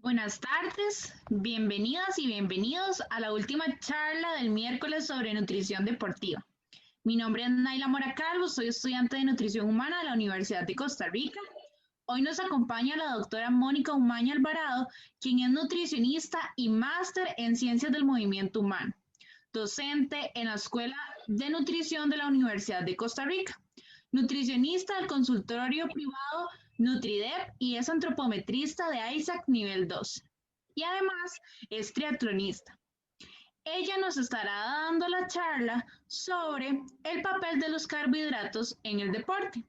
Buenas tardes, bienvenidas y bienvenidos a la última charla del miércoles sobre nutrición deportiva. Mi nombre es Naila Mora Calvo, soy estudiante de nutrición humana de la Universidad de Costa Rica. Hoy nos acompaña la doctora Mónica Umaña Alvarado, quien es nutricionista y máster en ciencias del movimiento humano, docente en la Escuela de Nutrición de la Universidad de Costa Rica, nutricionista del consultorio privado NutriDep y es antropometrista de ISAC nivel 2. Y además es triatlonista. Ella nos estará dando la charla sobre el papel de los carbohidratos en el deporte.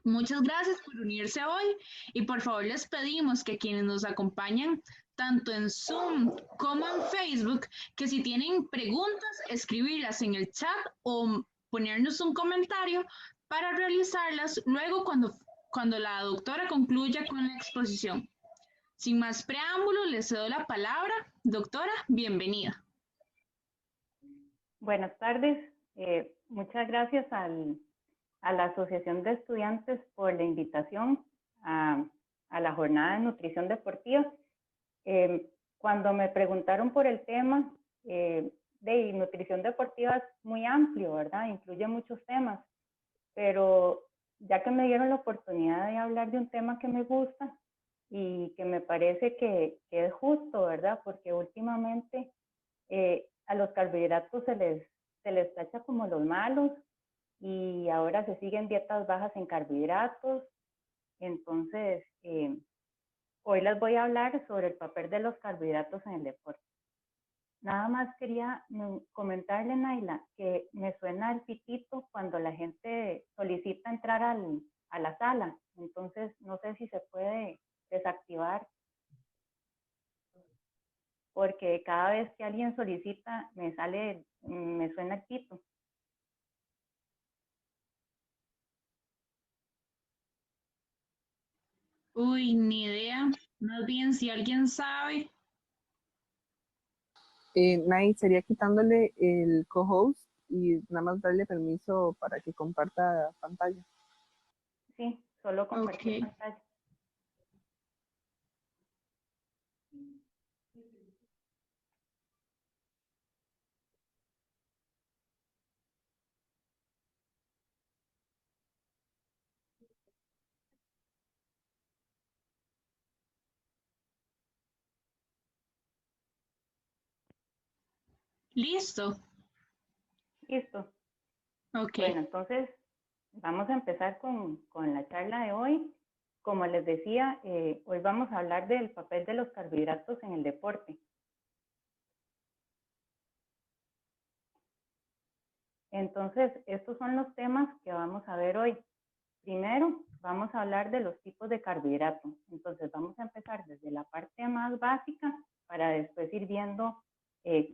Muchas gracias por unirse hoy y por favor les pedimos que quienes nos acompañan tanto en Zoom como en Facebook, que si tienen preguntas, escribirlas en el chat o ponernos un comentario para realizarlas luego cuando la doctora concluya con la exposición. Sin más preámbulos, le cedo la palabra. Doctora, bienvenida. Buenas tardes. Muchas gracias a la Asociación de Estudiantes por la invitación a la jornada de nutrición deportiva. Cuando me preguntaron por el tema de nutrición deportiva es muy amplio, ¿verdad? Incluye muchos temas, pero ya que me dieron la oportunidad de hablar de un tema que me gusta y que me parece que es justo, ¿verdad? Porque últimamente a los carbohidratos se les tacha como los malos y ahora se siguen dietas bajas en carbohidratos. Entonces, hoy les voy a hablar sobre el papel de los carbohidratos en el deporte. Nada más quería comentarle, Naila, que me suena el pitito cuando la gente solicita entrar a la sala. Entonces, no sé si se puede desactivar, porque cada vez que alguien solicita me suena el pito. Uy, ni idea. Más bien, si alguien sabe. Nay, sería quitándole el co-host y nada más darle permiso para que comparta pantalla. Sí, solo compartir Ok. pantalla. Listo. Listo. Ok. Bueno, entonces vamos a empezar con la charla de hoy. Como les decía, hoy vamos a hablar del papel de los carbohidratos en el deporte. Entonces, estos son los temas que vamos a ver hoy. Primero, vamos a hablar de los tipos de carbohidratos. Entonces, vamos a empezar desde la parte más básica para después ir viendo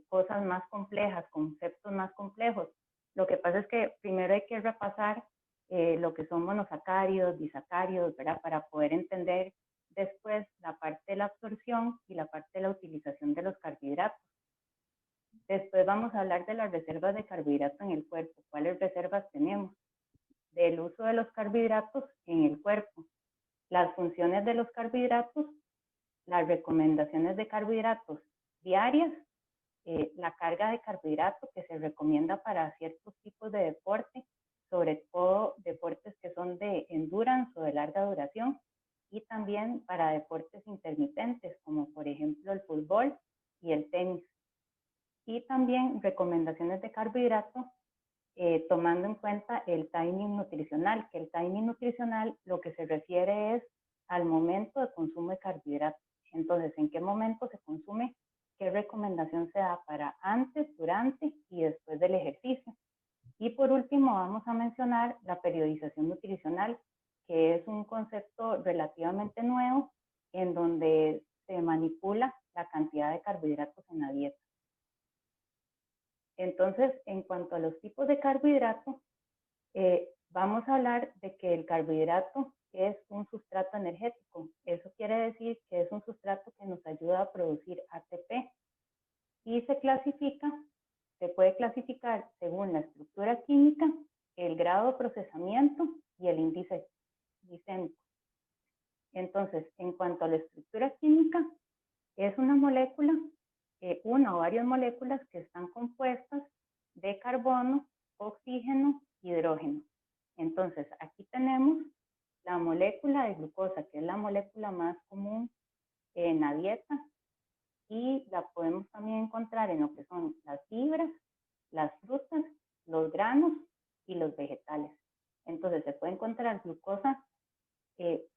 cosas más complejas, conceptos más complejos. Lo que pasa es que primero hay que repasar lo que son monosacáridos, disacáridos, ¿verdad? Para poder entender después la parte de la absorción y la parte de la utilización de los carbohidratos. Después vamos a hablar de las reservas de carbohidratos en el cuerpo. ¿Cuáles reservas tenemos? Del uso de los carbohidratos en el cuerpo, las funciones de los carbohidratos, las recomendaciones de carbohidratos diarias, la carga de carbohidratos que se recomienda para ciertos tipos de deporte, sobre todo deportes que son de endurance o de larga duración, y también para deportes intermitentes, como por ejemplo el fútbol y el tenis. Y también recomendaciones de carbohidratos tomando en cuenta el timing nutricional, que el timing nutricional lo que se refiere es al momento de consumo de carbohidratos. Entonces, ¿en qué momento se consume? ¿Qué recomendación se da para antes, durante y después del ejercicio? Y por último, vamos a mencionar la periodización nutricional, que es un concepto relativamente nuevo en donde se manipula la cantidad de carbohidratos en la dieta. Entonces, en cuanto a los tipos de carbohidratos, vamos a hablar de que el carbohidrato es un sustrato energético. Eso quiere decir que es un sustrato que nos ayuda a producir ATP y se puede clasificar según la estructura química, el grado de procesamiento y el índice glicémico. Entonces, en cuanto a la estructura química, molécula, una o varias moléculas que están compuestas de carbono, oxígeno, hidrógeno. Entonces, aquí tenemos la molécula de glucosa, que es la molécula más común en la dieta, y la podemos también encontrar en lo que son las fibras, las frutas, los granos y los vegetales. Entonces, se puede encontrar glucosa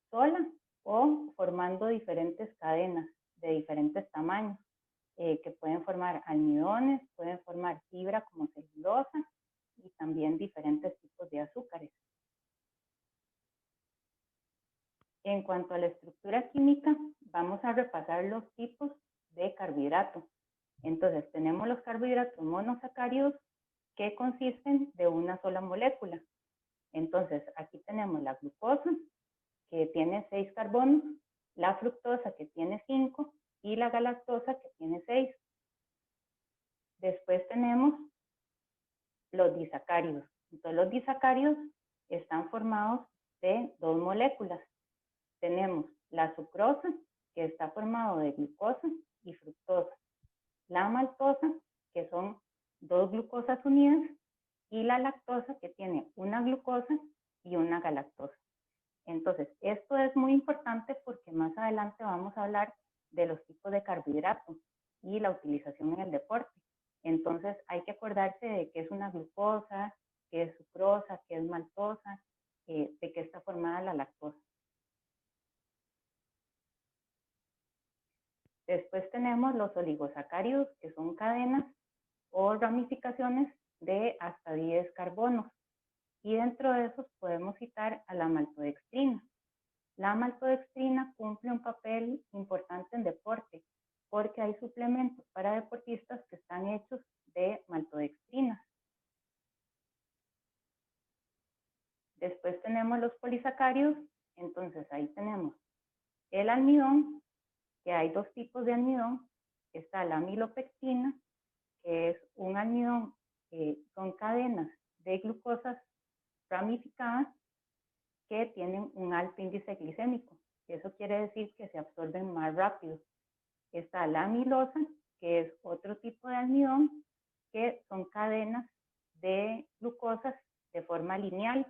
sola o formando diferentes cadenas de diferentes tamaños, que pueden formar almidones, pueden formar fibra como celulosa y también diferentes tipos de azúcares. En cuanto a la estructura química, vamos a repasar los tipos de carbohidratos. Entonces, tenemos los carbohidratos monosacáridos que consisten de una sola molécula. Entonces, aquí tenemos la glucosa, que tiene 6 carbonos, la fructosa, que tiene 5, y la galactosa, que tiene 6. Después tenemos los disacáridos. Entonces, los disacáridos están formados de 2 moléculas. Tenemos la sucrosa, que está formado de glucosa y fructosa. La maltosa, que son 2 glucosas unidas, y la lactosa, que tiene una glucosa y una galactosa. Entonces, esto es muy importante porque más adelante vamos a hablar de los tipos de carbohidratos y la utilización en el deporte. Entonces, hay que acordarse de qué es una glucosa, qué es sucrosa, qué es maltosa, de qué está formada la lactosa. Después tenemos los oligosacáridos, que son cadenas o ramificaciones de hasta 10 carbonos. Y dentro de esos podemos citar a la maltodextrina. La maltodextrina cumple un papel importante en deporte porque hay suplementos para deportistas que están hechos de maltodextrina. Después tenemos los polisacáridos, entonces ahí tenemos el almidón, que hay 2 tipos de almidón. Está la amilopectina, que es un almidón, son cadenas de glucosas ramificadas que tienen un alto índice glicémico. Eso quiere decir que se absorben más rápido. Está la amilosa, que es otro tipo de almidón, que son cadenas de glucosas de forma lineal,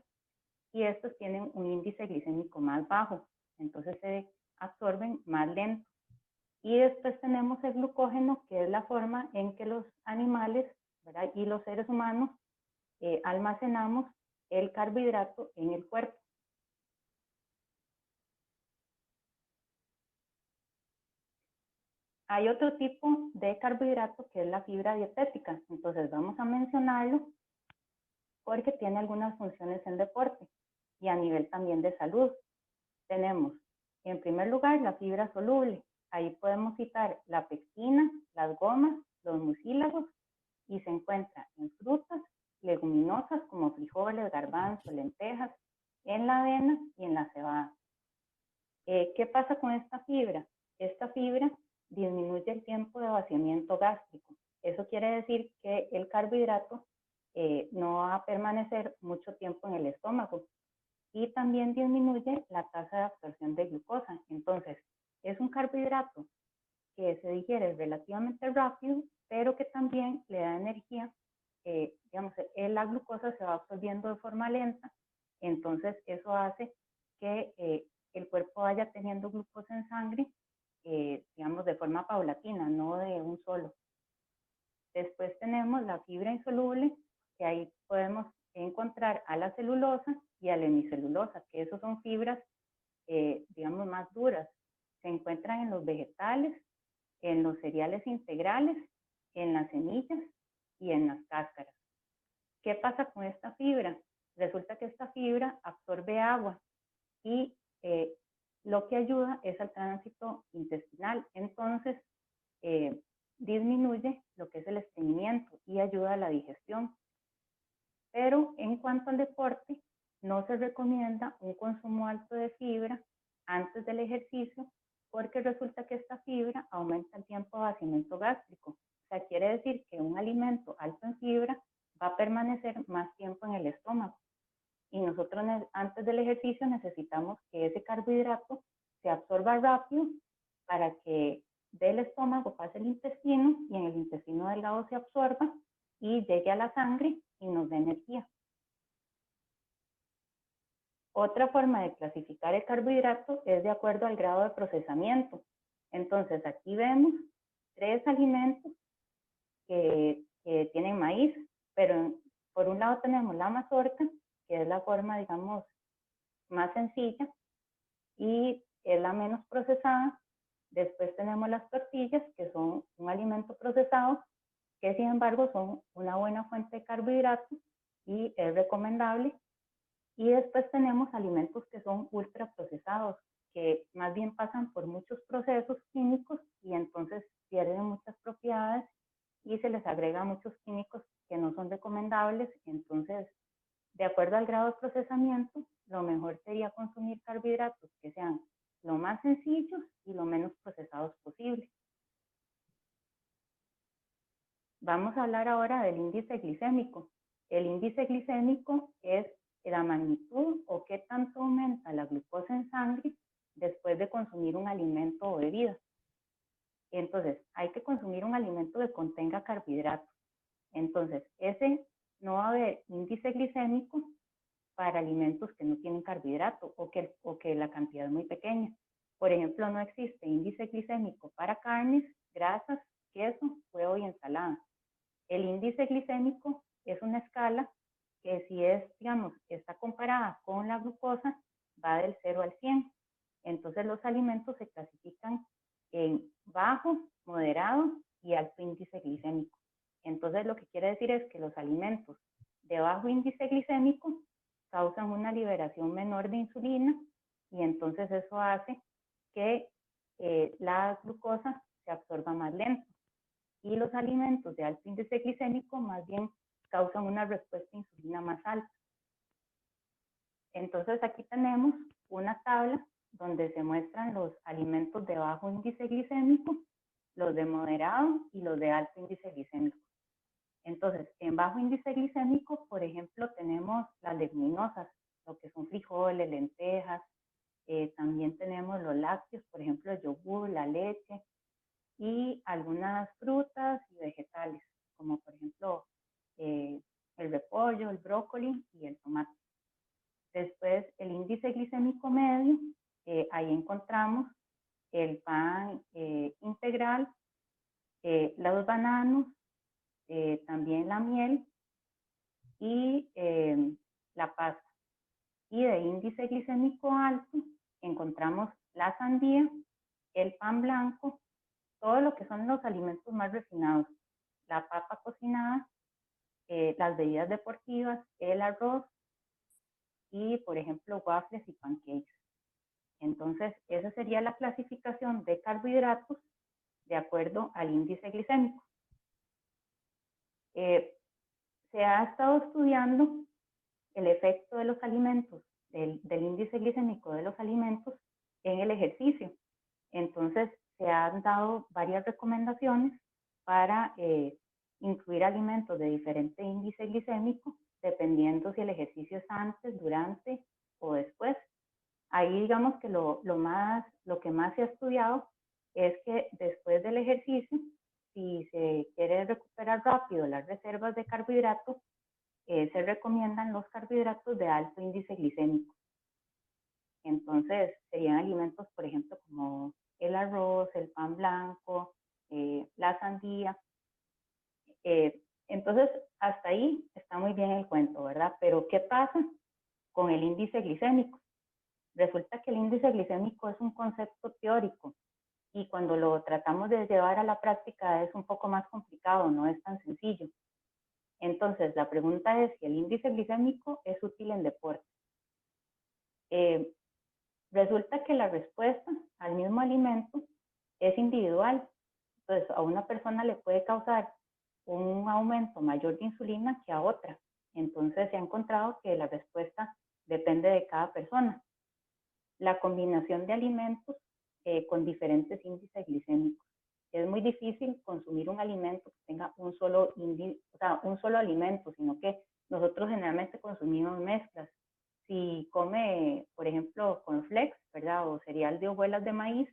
y estos tienen un índice glicémico más bajo, entonces se absorben más lento. Y después tenemos el glucógeno, que es la forma en que los animales, ¿verdad?, y los seres humanos almacenamos el carbohidrato en el cuerpo. Hay otro tipo de carbohidrato que es la fibra dietética, entonces vamos a mencionarlo porque tiene algunas funciones en deporte y a nivel también de salud. Tenemos, en primer lugar, la fibra soluble. Ahí podemos citar la pectina, las gomas, los mucílagos, y se encuentra en frutas, leguminosas como frijoles, garbanzos, lentejas, en la avena y en la cebada. ¿Qué pasa con esta fibra? Esta fibra disminuye el tiempo de vaciamiento gástrico. Eso quiere decir que el carbohidrato no va a permanecer mucho tiempo en el estómago, y también disminuye la tasa de absorción de glucosa. Entonces, es un carbohidrato que se digiere relativamente rápido, pero que también le da energía. Digamos, la glucosa se va absorbiendo de forma lenta, entonces eso hace que el cuerpo vaya teniendo glucosa en sangre, digamos, de forma paulatina, no de un solo. Después tenemos la fibra insoluble, que ahí podemos encontrar a la celulosa y a la hemicelulosa, que esos son fibras, digamos, más duras. Se encuentran en los vegetales, en los cereales integrales, en las semillas y en las cáscaras. ¿Qué pasa con esta fibra? Resulta que esta fibra absorbe agua y lo que ayuda es al tránsito intestinal. Entonces, disminuye lo que es el estreñimiento y ayuda a la digestión. Pero en cuanto al deporte, no se recomienda un consumo alto de fibra antes del ejercicio, porque resulta que esta fibra aumenta el tiempo de vaciamiento gástrico. O sea, quiere decir que un alimento alto en fibra va a permanecer más tiempo en el estómago. Y nosotros antes del ejercicio necesitamos que ese carbohidrato se absorba rápido para que del estómago pase al intestino y en el intestino delgado se absorba y llegue a la sangre y nos dé energía. Otra forma de clasificar el carbohidrato es de acuerdo al grado de procesamiento. Entonces aquí vemos 3 alimentos que tienen maíz, pero por un lado tenemos la mazorca, que es la forma, digamos, más sencilla y es la menos procesada. Después tenemos las tortillas, que son un alimento procesado, que sin embargo son una buena fuente de carbohidratos y es recomendable. Y después tenemos alimentos que son ultraprocesados, que más bien pasan por muchos procesos químicos y entonces pierden muchas propiedades y se les agrega muchos químicos que no son recomendables. Entonces, de acuerdo al grado de procesamiento, lo mejor sería consumir carbohidratos que sean lo más sencillos y lo menos procesados posible. Vamos a hablar ahora del índice glicémico. El índice glicémico es la magnitud o qué tanto aumenta la glucosa en sangre después de consumir un alimento o bebida. Entonces, hay que consumir un alimento que contenga carbohidratos. Entonces, ese no va a haber índice glicémico para alimentos que no tienen carbohidrato o que la cantidad es muy pequeña. Por ejemplo, no existe índice glicémico para carnes, grasas, queso, huevo y ensalada. El índice glicémico es una escala que si es, digamos, está comparada con la glucosa, va del 0 al 100. Entonces los alimentos se clasifican en bajo, moderado y alto índice glicémico. Entonces lo que quiere decir es que los alimentos de bajo índice glicémico causan una liberación menor de insulina y entonces eso hace que la glucosa se absorba más lento. Y los alimentos de alto índice glicémico más bien causan una respuesta de insulina más alta. Entonces aquí tenemos una tabla donde se muestran los alimentos de bajo índice glicémico, los de moderado y los de alto índice glicémico. Entonces, en bajo índice glicémico, por ejemplo, tenemos las leguminosas, lo que son frijoles, lentejas, también tenemos los lácteos, por ejemplo, el yogur, la leche, y algunas frutas y vegetales, como por ejemplo el repollo, el brócoli y el tomate. Después, el índice glicémico medio, ahí encontramos el pan integral, los bananos, también la miel y la pasta. Y de índice glicémico alto encontramos la sandía, el pan blanco, todo lo que son los alimentos más refinados, la papa cocinada, las bebidas deportivas, el arroz y, por ejemplo, waffles y pancakes. Entonces, esa sería la clasificación de carbohidratos de acuerdo al índice glicémico. Se ha estado estudiando el efecto de los alimentos, del índice glicémico de los alimentos en el ejercicio. Entonces, se han dado varias recomendaciones para incluir alimentos de diferente índice glicémico, dependiendo si el ejercicio es antes, durante o después. Ahí digamos que lo que más se ha estudiado es que después del ejercicio, si se quiere recuperar rápido las reservas de carbohidratos, se recomiendan los carbohidratos de alto índice glicémico. Entonces, serían alimentos, por ejemplo, como el arroz, el pan blanco, la sandía. Entonces, hasta ahí está muy bien el cuento, ¿verdad? Pero, ¿qué pasa con el índice glicémico? Resulta que el índice glicémico es un concepto teórico y cuando lo tratamos de llevar a la práctica es un poco más complicado, no es tan sencillo. Entonces, la pregunta es si el índice glicémico es útil en deporte. Resulta que la respuesta al mismo alimento es individual. Entonces, a una persona le puede causar un aumento mayor de insulina que a otra. Entonces, se ha encontrado que la respuesta depende de cada persona. La combinación de alimentos con diferentes índices glicémicos. Es muy difícil consumir un alimento que tenga un solo alimento, sino que nosotros generalmente consumimos mezclas. Si come, por ejemplo, cornflakes, ¿verdad? O cereal de hojuelas de maíz,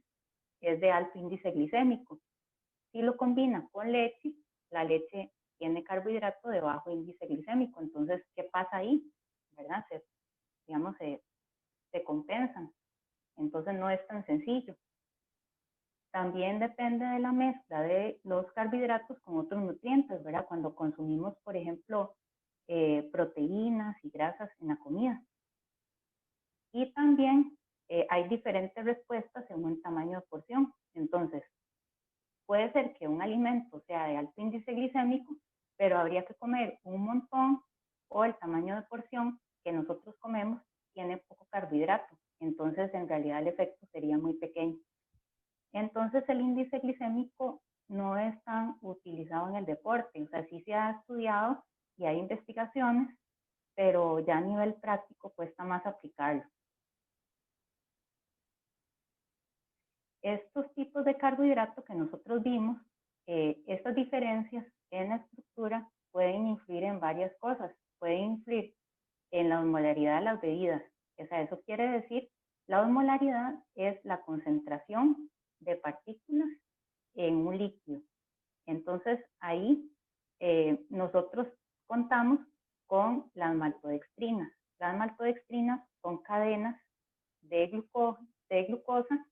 es de alto índice glicémico. Si lo combina con leche, la leche tiene carbohidrato de bajo índice glicémico. Entonces, ¿qué pasa ahí? ¿Verdad? Se compensan. Entonces, no es tan sencillo. También depende de la mezcla de los carbohidratos con otros nutrientes, ¿verdad? Cuando consumimos, por ejemplo, proteínas y grasas en la comida. Y también hay diferentes respuestas según el tamaño de porción. Entonces, puede ser que un alimento sea de alto índice glicémico, pero habría que comer un montón, o el tamaño de porción que nosotros comemos tiene poco carbohidrato. Entonces, en realidad el efecto sería muy pequeño. Entonces, el índice glicémico no es tan utilizado en el deporte. O sea, sí se ha estudiado y hay investigaciones, pero ya a nivel práctico cuesta más aplicarlo. Estos tipos de carbohidratos que nosotros vimos, estas diferencias en la estructura pueden influir en varias cosas. Pueden influir en la osmolaridad de las bebidas. O sea, eso quiere decir, la osmolaridad es la concentración de partículas en un líquido. Entonces, ahí nosotros contamos con las maltodextrinas. Las maltodextrinas son cadenas de glucosa,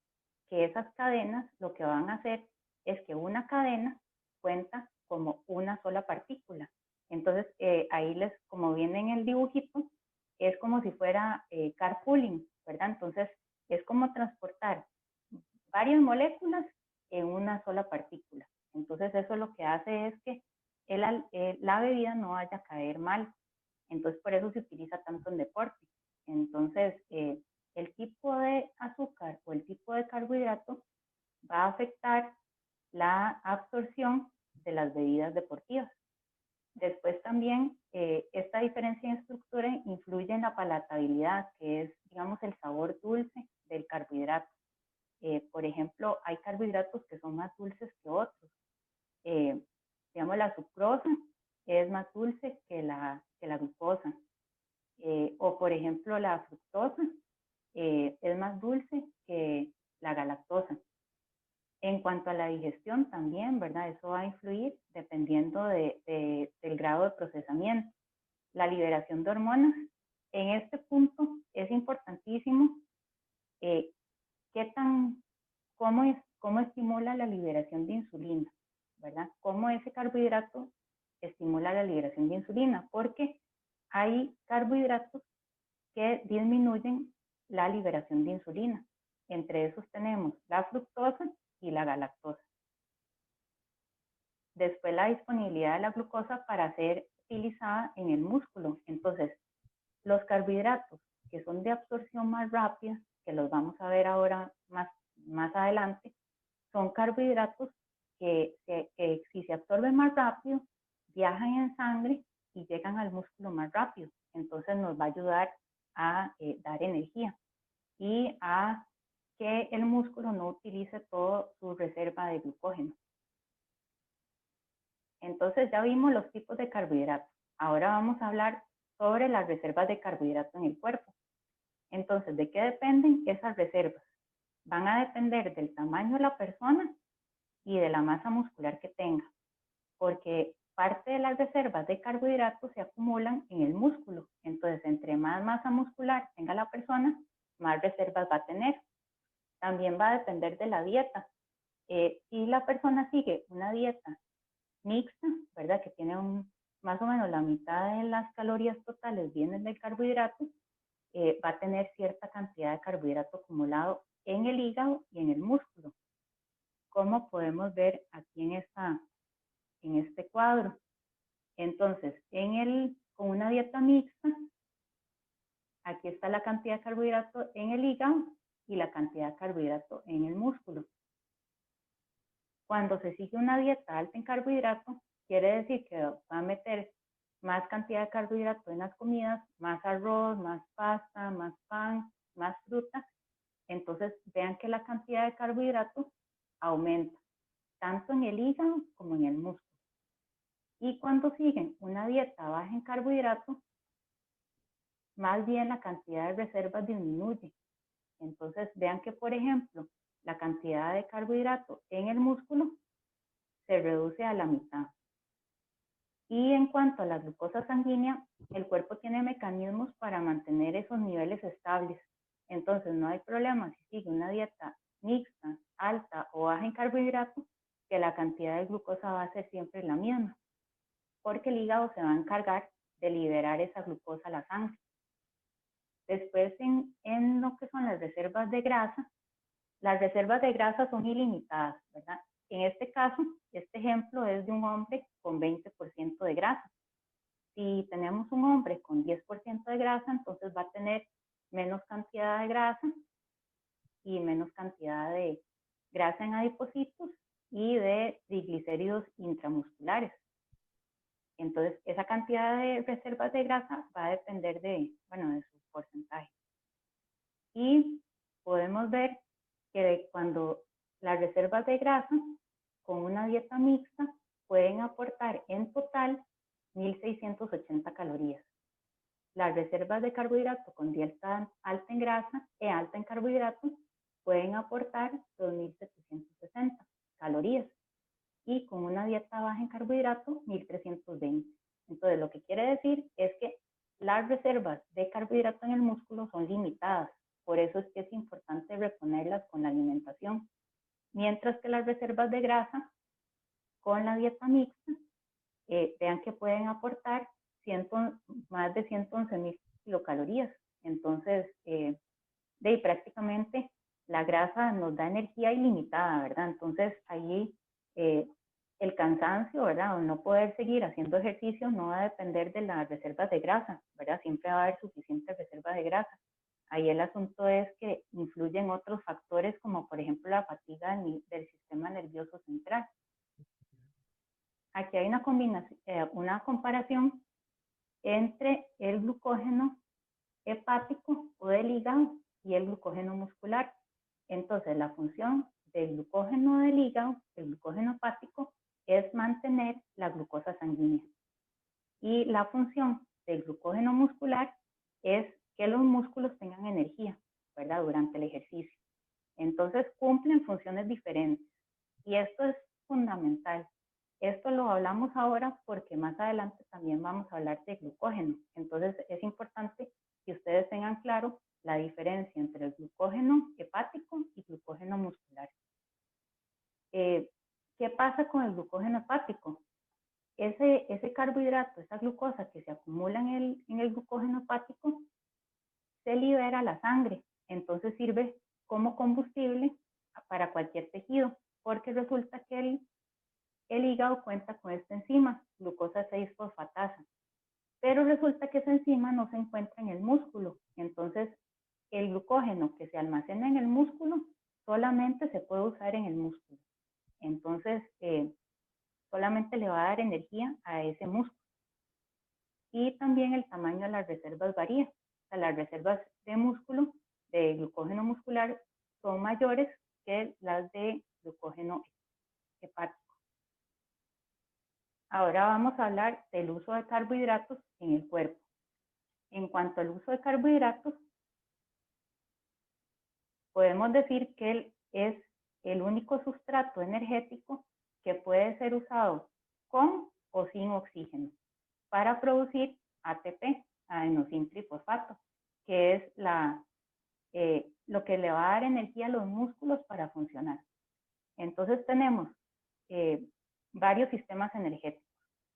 que esas cadenas lo que van a hacer es que una cadena cuenta como una sola partícula. Entonces, ahí como viene en el dibujito, es como si fuera carpooling, ¿verdad? Entonces, es como transportar varias moléculas en una sola partícula. Entonces, eso lo que hace es que la bebida no vaya a caer mal. Entonces, por eso se utiliza tanto en deporte. Entonces, el tipo de azúcar o el tipo de carbohidrato va a afectar la absorción de las bebidas deportivas. Después también, esta diferencia en estructura influye en la palatabilidad, que es, digamos, el sabor dulce del carbohidrato. Por ejemplo, hay carbohidratos que son más dulces que otros. Digamos, la sucrosa es más dulce que la glucosa. O, por ejemplo, la fructosa es más dulce que la galactosa. En cuanto a la digestión también, ¿verdad? Eso va a influir dependiendo del grado de procesamiento. La liberación de hormonas, en este punto es importantísimo cómo estimula la liberación de insulina, ¿verdad? Cómo ese carbohidrato estimula la liberación de insulina, porque hay carbohidratos que disminuyen la liberación de insulina. Entre esos tenemos la fructosa y la galactosa. Después, la disponibilidad de la glucosa para ser utilizada en el músculo. Entonces, los carbohidratos que son de absorción más rápida, que los vamos a ver ahora más adelante, son carbohidratos que si se absorben más rápido, viajan en sangre y llegan al músculo más rápido. Entonces, nos va a ayudar a dar energía y a que el músculo no utilice toda su reserva de glucógeno. Entonces, ya vimos los tipos de carbohidratos. Ahora vamos a hablar sobre las reservas de carbohidrato en el cuerpo. Entonces, ¿de qué dependen esas reservas? Van a depender del tamaño de la persona y de la masa muscular que tenga, porque parte de las reservas de carbohidratos se acumulan en el músculo. Entonces, entre más masa muscular tenga la persona, más reservas va a tener. También va a depender de la dieta. Si la persona sigue una dieta mixta, ¿verdad? Que tiene más o menos la mitad de las calorías totales vienen del carbohidrato, va a tener cierta cantidad de carbohidrato acumulado en el hígado y en el músculo, como podemos ver aquí en este cuadro. Entonces, con una dieta mixta, aquí está la cantidad de carbohidrato en el hígado y la cantidad de carbohidrato en el músculo. Cuando se sigue una dieta alta en carbohidrato, quiere decir que va a meter más cantidad de carbohidrato en las comidas, más arroz, más pasta, más pan, más fruta. Entonces, vean que la cantidad de carbohidratos aumenta, tanto en el hígado como en el músculo. Y cuando siguen una dieta baja en carbohidratos, más bien la cantidad de reservas disminuye. Entonces, vean que, por ejemplo, la cantidad de carbohidrato en el músculo se reduce a la mitad. Y en cuanto a la glucosa sanguínea, el cuerpo tiene mecanismos para mantener esos niveles estables. Entonces no hay problema si sigue una dieta mixta, alta o baja en carbohidratos, que la cantidad de glucosa va a ser siempre la misma, porque el hígado se va a encargar de liberar esa glucosa a la sangre. Después, en lo que son las reservas de grasa son ilimitadas, ¿verdad? En este caso, este ejemplo es de un hombre con 20% de grasa. Si tenemos un hombre con 10% de grasa, entonces va a tener menos cantidad de grasa y menos cantidad de grasa en adipocitos y de triglicéridos intramusculares. Entonces, esa cantidad de reservas de grasa va a depender de su porcentaje. Y podemos ver que cuando las reservas de grasa con una dieta mixta pueden aportar en total 1.680 calorías. Las reservas de carbohidrato con dieta alta en grasa y alta en carbohidratos pueden aportar 2.760 calorías. Y con una dieta baja en carbohidratos, 1.320. Entonces, lo que quiere decir es que las reservas de carbohidrato en el músculo son limitadas. Por eso es que es importante reponerlas con la alimentación. Mientras que las reservas de grasa con la dieta mixta, vean que pueden aportar más de 111.000 kilocalorías. Entonces, prácticamente la grasa nos da energía ilimitada, ¿verdad? Entonces, ahí el cansancio, ¿verdad? O no poder seguir haciendo ejercicio no va a depender de las reservas de grasa, ¿verdad? Siempre va a haber suficiente reserva de grasa. Ahí el asunto es que influyen otros factores como por ejemplo la fatiga del sistema nervioso central. Aquí hay una comparación entre el glucógeno hepático o del hígado y el glucógeno muscular. Entonces la función del glucógeno del hígado, el glucógeno hepático, es mantener la glucosa sanguínea. Y la función del glucógeno muscular es que los músculos tengan energía, ¿verdad? Durante el ejercicio. Entonces cumplen funciones diferentes. Y esto es fundamental. Esto lo hablamos ahora porque más adelante también vamos a hablar de glucógeno. Entonces es importante que ustedes tengan claro la diferencia entre el glucógeno hepático y glucógeno muscular. ¿Qué pasa con el glucógeno hepático? Ese carbohidrato, esa glucosa que se acumula en el glucógeno hepático, se libera a la sangre. Entonces sirve como combustible para cualquier tejido, porque resulta que el hígado cuenta con esta enzima, glucosa 6-fosfatasa. Pero resulta que esa enzima no se encuentra en el músculo. Entonces, el glucógeno que se almacena en el músculo solamente se puede usar en el músculo. Entonces, solamente le va a dar energía a ese músculo. Y también el tamaño de las reservas varía. O sea, las reservas de músculo, de glucógeno muscular, son mayores que las de glucógeno hepático. Ahora vamos a hablar del uso de carbohidratos en el cuerpo. En cuanto al uso de carbohidratos, podemos decir que él es el único sustrato energético que puede ser usado con o sin oxígeno para producir ATP, adenosín trifosfato, que es lo que le va a dar energía a los músculos para funcionar. Entonces tenemos varios sistemas energéticos.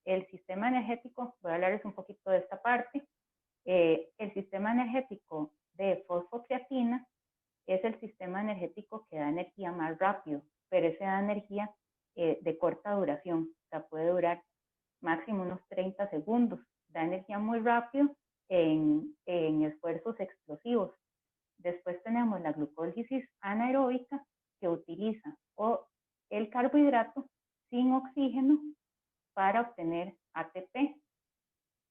El sistema energético, voy a hablarles un poquito de esta parte. El sistema energético de fosfocreatina es el sistema energético que da energía más rápido, pero ese da energía de corta duración, o sea, puede durar máximo unos 30 segundos, da energía muy rápido en esfuerzos explosivos. Después tenemos la glucólisis anaeróbica, que utiliza el carbohidrato sin oxígeno para obtener ATP.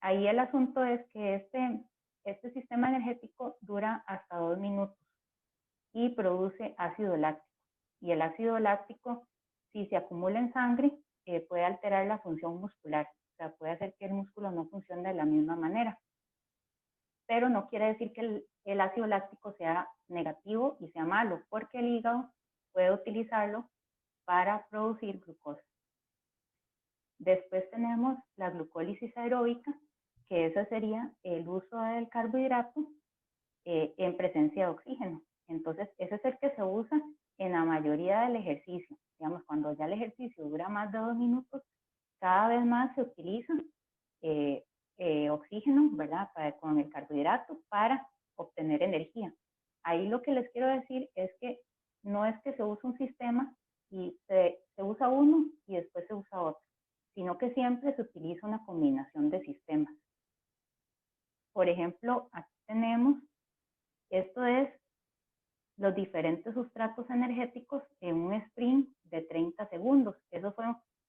Ahí el asunto es que este sistema energético dura hasta 2 minutos y produce ácido láctico. Y el ácido láctico, si se acumula en sangre, puede alterar la función muscular. O sea, puede hacer que el músculo no funcione de la misma manera. Pero no quiere decir que el ácido láctico sea negativo y sea malo, porque el hígado puede utilizarlo para producir glucosa. Después tenemos la glucólisis aeróbica, que ese sería el uso del carbohidrato en presencia de oxígeno. Entonces, ese es el que se usa en la mayoría del ejercicio. Digamos, cuando ya el ejercicio dura más de 2 minutos, cada vez más se utiliza oxígeno, ¿verdad? Con el carbohidrato para obtener energía. Ahí lo que les quiero decir es que no es que se use un sistema y se usa uno y después se usa otro, sino que siempre se utiliza una combinación de sistemas. Por ejemplo, aquí tenemos, esto es los diferentes sustratos energéticos en un sprint de 30 segundos. Eso fue,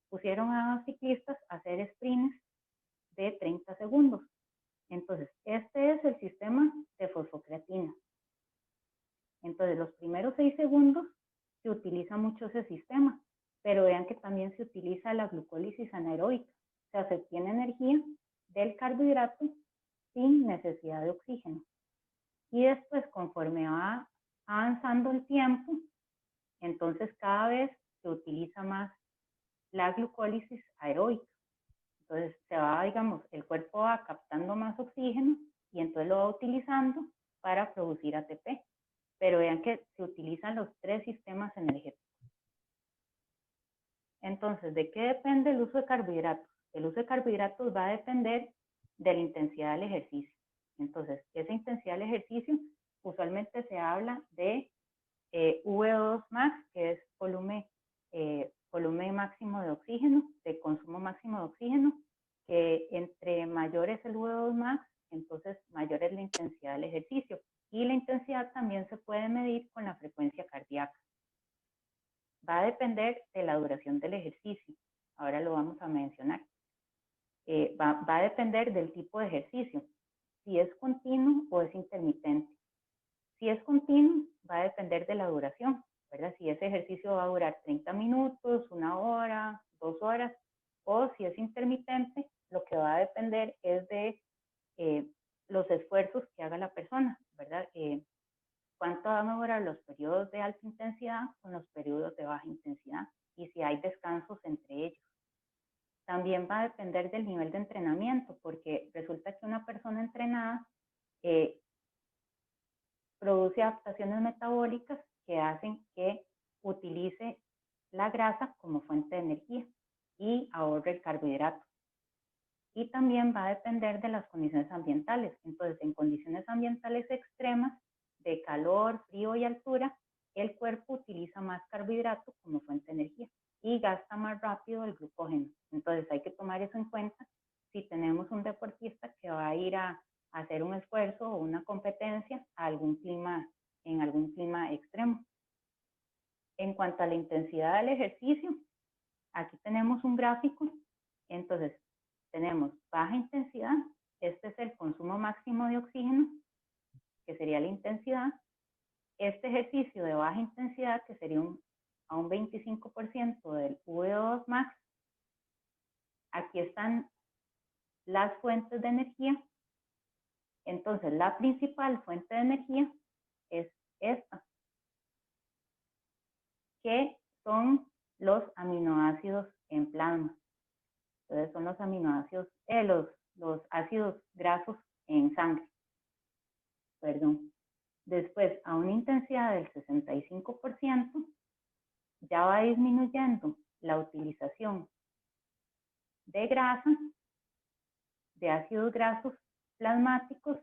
pusieron a ciclistas a hacer sprints de 30 segundos. Entonces, este es el sistema de fosfocreatina. Entonces, los primeros 6 segundos se utiliza mucho ese sistema, pero vean que también se utiliza la glucólisis anaeróbica. O sea, se obtiene energía del carbohidrato sin necesidad de oxígeno. Y después, conforme va avanzando el tiempo, entonces cada vez se utiliza más la glucólisis aeróbica. Entonces se va, digamos, el cuerpo va captando más oxígeno y entonces lo va utilizando para producir ATP. Pero vean que se utilizan los 3 sistemas energéticos. Entonces, ¿de qué depende el uso de carbohidratos? El uso de carbohidratos va a depender de la intensidad del ejercicio. Entonces, esa intensidad del ejercicio usualmente se habla de VO2 max, que es volumen máximo de oxígeno, de consumo máximo de oxígeno, que entre mayor es el VO2 max, entonces mayor es la intensidad del ejercicio. Y la intensidad también se puede medir con la frecuencia cardíaca. Va a depender de la duración del ejercicio. Ahora lo vamos a mencionar. Va a depender del tipo de ejercicio, si es continuo o es intermitente. Si es continuo, va a depender de la duración, ¿verdad? Si ese ejercicio va a durar 30 minutos, 1 hora, 2 horas, o si es intermitente, lo que va a depender es de los esfuerzos que haga la persona, ¿verdad? Cuánto va a mejorar los periodos de alta intensidad con los periodos de baja intensidad y si hay descansos entre ellos. También va a depender del nivel de entrenamiento, porque resulta que una persona entrenada produce adaptaciones metabólicas que hacen que utilice la grasa como fuente de energía y ahorre el carbohidrato. Y también va a depender de las condiciones ambientales. Entonces, en condiciones ambientales extremas, de calor, frío y altura, el cuerpo utiliza más carbohidrato como fuente de energía y gasta más rápido el glucógeno. Entonces, hay que tomar eso en cuenta si tenemos un deportista que va a ir a hacer un esfuerzo o una competencia a en algún clima extremo. En cuanto a la intensidad del ejercicio, aquí tenemos un gráfico. Entonces, tenemos baja intensidad, este es el consumo máximo de oxígeno, que sería la intensidad. Este ejercicio de baja intensidad, que sería a un 25% del VO2 max. Aquí están las fuentes de energía. Entonces, la principal fuente de energía es esta, que son los aminoácidos en plasma. Entonces, son los aminoácidos, los ácidos grasos en sangre. Perdón. Después, a una intensidad del 65%, ya va disminuyendo la utilización de grasa, de ácidos grasos plasmáticos,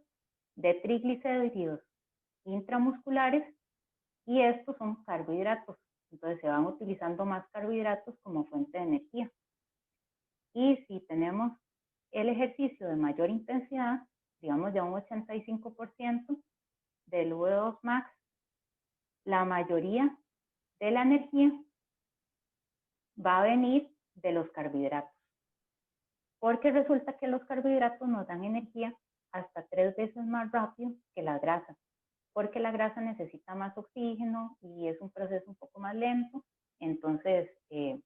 de triglicéridos intramusculares, y estos son carbohidratos. Entonces se van utilizando más carbohidratos como fuente de energía. Y si tenemos el ejercicio de mayor intensidad, digamos ya un 85% del VO2 max, la mayoría de la energía va a venir de los carbohidratos. Porque resulta que los carbohidratos nos dan energía hasta 3 veces más rápido que la grasa, porque la grasa necesita más oxígeno y es un proceso un poco más lento, entonces se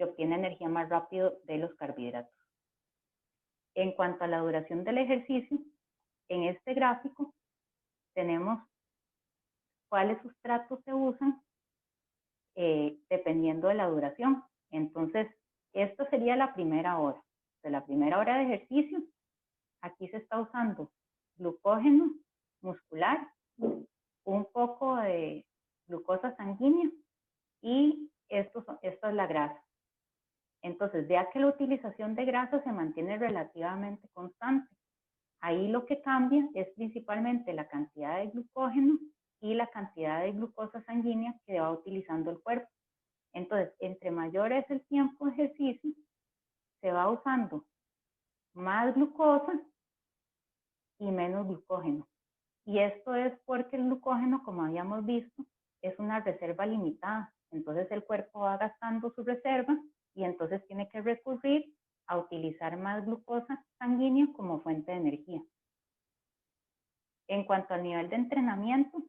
obtiene energía más rápido de los carbohidratos. En cuanto a la duración del ejercicio, en este gráfico tenemos cuáles sustratos se usan dependiendo de la duración. Entonces, esto sería la primera hora. De la primera hora de ejercicio, aquí se está usando glucógeno muscular, un poco de glucosa sanguínea y esto es la grasa. Entonces, vea que la utilización de grasa se mantiene relativamente constante. Ahí lo que cambia es principalmente la cantidad de glucógeno y la cantidad de glucosa sanguínea que va utilizando el cuerpo. Entonces, entre mayor es el tiempo de ejercicio, se va usando más glucosa y menos glucógeno. Y esto es porque el glucógeno, como habíamos visto, es una reserva limitada. Entonces el cuerpo va gastando su reserva y entonces tiene que recurrir a utilizar más glucosa sanguínea como fuente de energía. En cuanto al nivel de entrenamiento,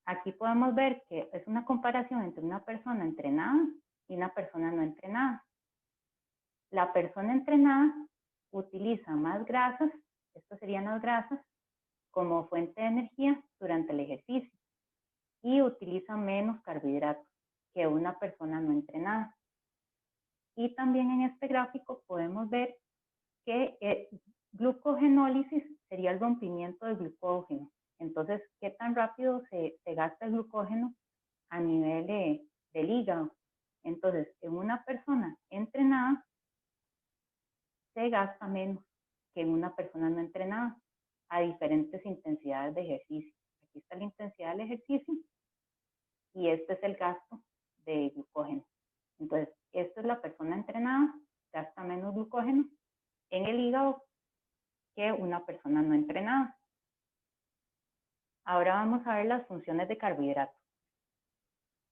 aquí podemos ver que es una comparación entre una persona entrenada y una persona no entrenada. La persona entrenada utiliza más grasas, estas serían las grasas, como fuente de energía durante el ejercicio y utiliza menos carbohidratos que una persona no entrenada. Y también en este gráfico podemos ver que glucogenólisis sería el rompimiento del glucógeno. Entonces, ¿qué tan rápido se gasta el glucógeno a nivel del hígado? Entonces, en una persona entrenada se gasta menos que en una persona no entrenada a diferentes intensidades de ejercicio. Aquí está la intensidad del ejercicio y este es el gasto de glucógeno. Entonces, esta es la persona entrenada, gasta menos glucógeno en el hígado que una persona no entrenada. Ahora vamos a ver las funciones de carbohidratos.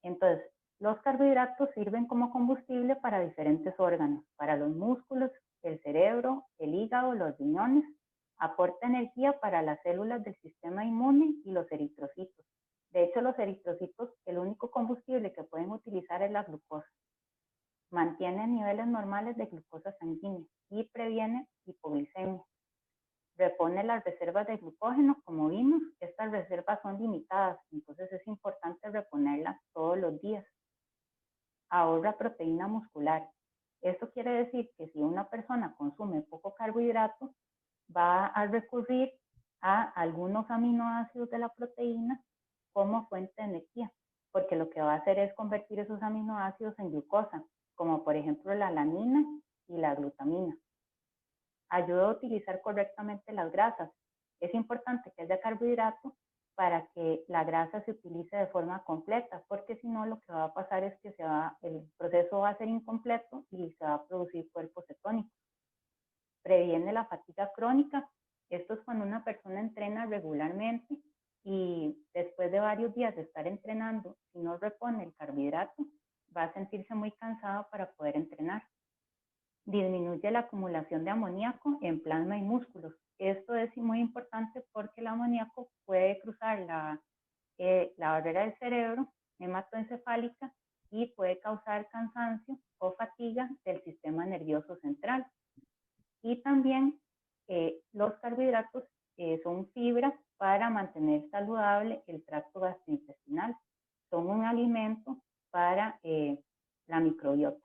Entonces, los carbohidratos sirven como combustible para diferentes órganos, para los músculos, el cerebro, el hígado, los riñones. Aporta energía para las células del sistema inmune y los eritrocitos. De hecho, los eritrocitos, el único combustible que pueden utilizar es la glucosa. Mantiene niveles normales de glucosa sanguínea y previene hipoglicemia. Repone las reservas de glucógeno, como vimos, estas reservas son limitadas, entonces es importante reponerlas todos los días. Ahorra proteína muscular. Esto quiere decir que si una persona consume poco carbohidrato, va a recurrir a algunos aminoácidos de la proteína como fuente de energía, porque lo que va a hacer es convertir esos aminoácidos en glucosa, como por ejemplo la alanina y la glutamina. Ayuda a utilizar correctamente las grasas. Es importante que haya carbohidrato para que la grasa se utilice de forma completa, porque si no lo que va a pasar es que el proceso va a ser incompleto y se va a producir cuerpo cetónico. Previene la fatiga crónica. Esto es cuando una persona entrena regularmente y después de varios días de estar entrenando, si no repone el carbohidrato, va a sentirse muy cansado para poder entrenar. Disminuye la acumulación de amoníaco en plasma y músculos. Esto es muy importante porque el amoníaco puede cruzar la barrera del cerebro hematoencefálica y puede causar cansancio o fatiga del sistema nervioso central. Y también los carbohidratos son fibra para mantener saludable el tracto gastrointestinal. Son un alimento para la microbiota.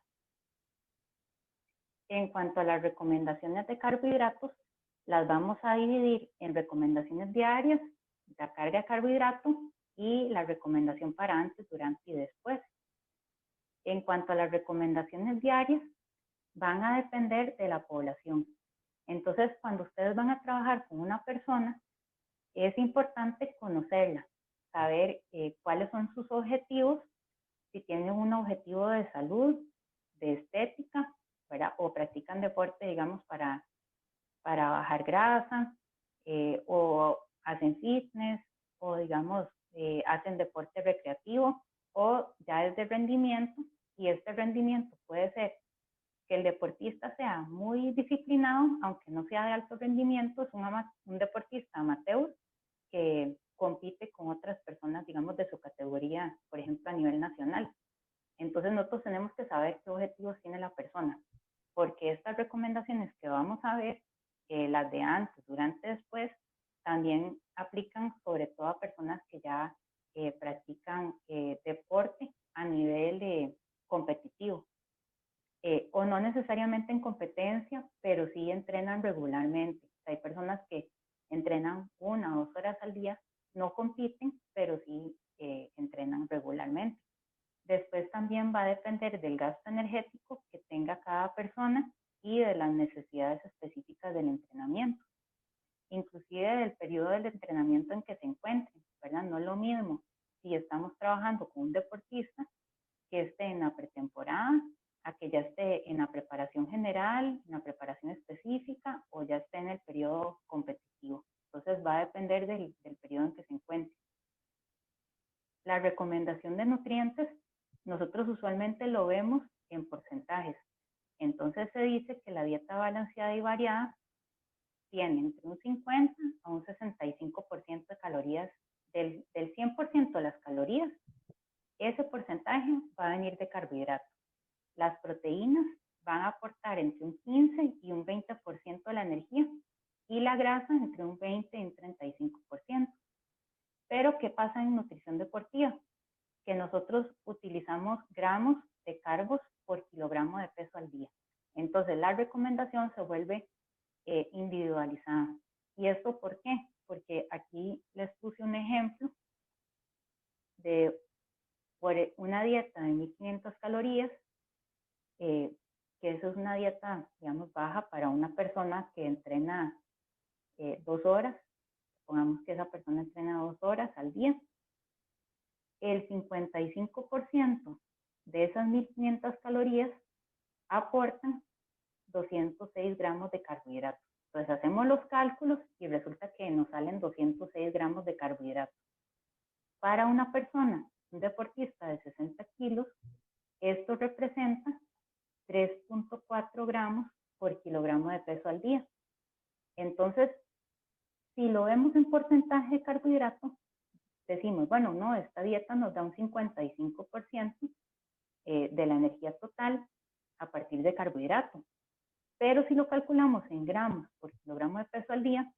En cuanto a las recomendaciones de carbohidratos, las vamos a dividir en recomendaciones diarias, la carga de carbohidratos y la recomendación para antes, durante y después. En cuanto a las recomendaciones diarias, van a depender de la población. Entonces, cuando ustedes van a trabajar con una persona, es importante conocerla, saber cuáles son sus objetivos, si tienen un objetivo de salud, de estética, ¿verdad? O practican deporte, digamos, para bajar grasa, o hacen fitness, o digamos, hacen deporte recreativo, o ya es de rendimiento, y este rendimiento puede ser que el deportista sea muy disciplinado, aunque no sea de alto rendimiento, es un deportista amateur que compite con otras personas, digamos, de su categoría, por ejemplo, a nivel nacional. Entonces nosotros tenemos que saber qué objetivos tiene la persona, porque estas recomendaciones que vamos a ver, las de antes, durante, después, también aplican sobre todo a personas que ya practican deporte a nivel competitivo. O no necesariamente en competencia, pero sí entrenan regularmente. O sea, hay personas que entrenan 1 o 2 horas al día, no compiten, pero sí entrenan regularmente. Después también va a depender del gasto energético que tenga cada persona y de las necesidades específicas del entrenamiento, inclusive del periodo del entrenamiento en que se encuentren, ¿verdad? No es lo mismo si estamos trabajando con un deportista que esté en la pretemporada, a que ya esté en la preparación general, en la preparación específica o ya esté en el periodo competitivo. Entonces va a depender del periodo en que se encuentre. La recomendación de nutrientes, nosotros usualmente lo vemos en porcentajes. Entonces se dice que la dieta balanceada y variada tiene entre un 50 a un 65% de calorías, del 100% de las calorías, ese porcentaje va a venir de carbohidratos. Las proteínas van a aportar entre un 15 y un 20% de la energía y la grasa entre un 20 y un 35%. Pero, ¿qué pasa en nutrición deportiva? Que nosotros utilizamos gramos de carbos por kilogramo de peso al día. Entonces, la recomendación se vuelve individualizada. ¿Y esto por qué? Porque aquí les puse un ejemplo de por una dieta de 1500 calorías, que eso es una dieta, digamos, baja para una persona que entrena 2 horas. Pongamos que esa persona entrena 2 horas al día. El 55% de esas 1500 calorías aportan 206 gramos de carbohidratos. Entonces hacemos los cálculos y resulta que nos salen 206 gramos de carbohidratos. Para una persona, un deportista de 60 kilos, esto representa 3.4 gramos por kilogramo de peso al día. Entonces, si lo vemos en porcentaje de carbohidrato, decimos, bueno, no, esta dieta nos da un 55% de la energía total a partir de carbohidrato. Pero si lo calculamos en gramos por kilogramo de peso al día,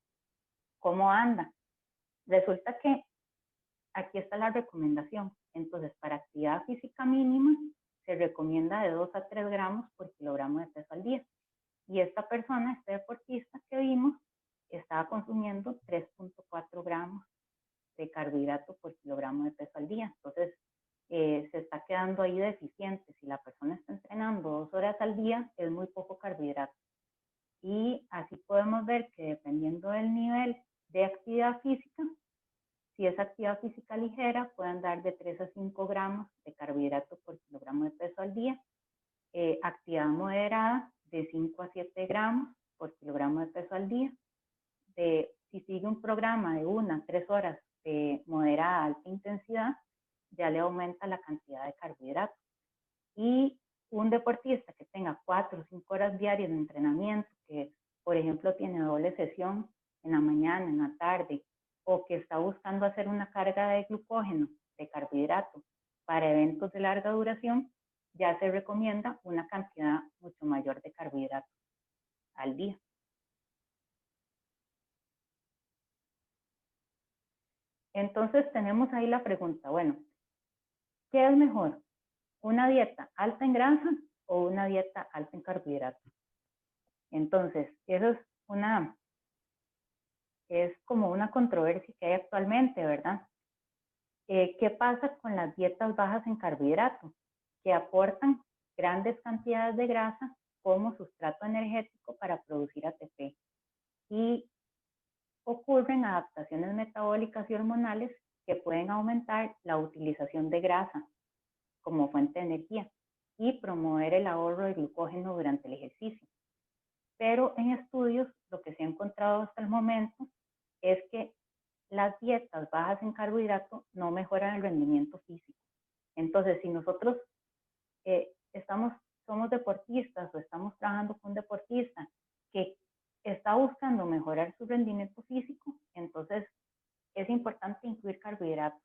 ¿cómo anda? Resulta que aquí está la recomendación. Entonces, para actividad física mínima, se recomienda de 2 a 3 gramos por kilogramo de peso al día. Y esta persona, este deportista que vimos, estaba consumiendo 3.4 gramos de carbohidrato por kilogramo de peso al día. Entonces, se está quedando ahí deficiente. Si la persona está entrenando 2 horas al día, es muy poco carbohidrato. Y así podemos ver que dependiendo del nivel de actividad física, si es actividad física ligera, pueden dar de 3 a 5 gramos de carbohidrato por kilogramo de peso al día. Actividad moderada, de 5 a 7 gramos por kilogramo de peso al día. Si sigue un programa de 1 a 3 horas de moderada a alta intensidad, ya le aumenta la cantidad de carbohidratos. Y un deportista que tenga 4 o 5 horas diarias de entrenamiento, que por ejemplo tiene doble sesión en la mañana, en la tarde, o que está buscando hacer una carga de glucógeno, de carbohidrato, para eventos de larga duración, ya se recomienda una cantidad mucho mayor de carbohidratos al día. Entonces tenemos ahí la pregunta, bueno, ¿qué es mejor? ¿Una dieta alta en grasa o una dieta alta en carbohidratos? Entonces, eso es como una controversia que hay actualmente, ¿verdad? ¿Qué pasa con las dietas bajas en carbohidratos? Que aportan grandes cantidades de grasa como sustrato energético para producir ATP. Y ocurren adaptaciones metabólicas y hormonales que pueden aumentar la utilización de grasa como fuente de energía y promover el ahorro de glucógeno durante el ejercicio. Pero en estudios lo que se ha encontrado hasta el momento es que las dietas bajas en carbohidrato no mejoran el rendimiento físico. Entonces, si nosotros somos deportistas o estamos trabajando con un deportista que está buscando mejorar su rendimiento físico, entonces es importante incluir carbohidratos,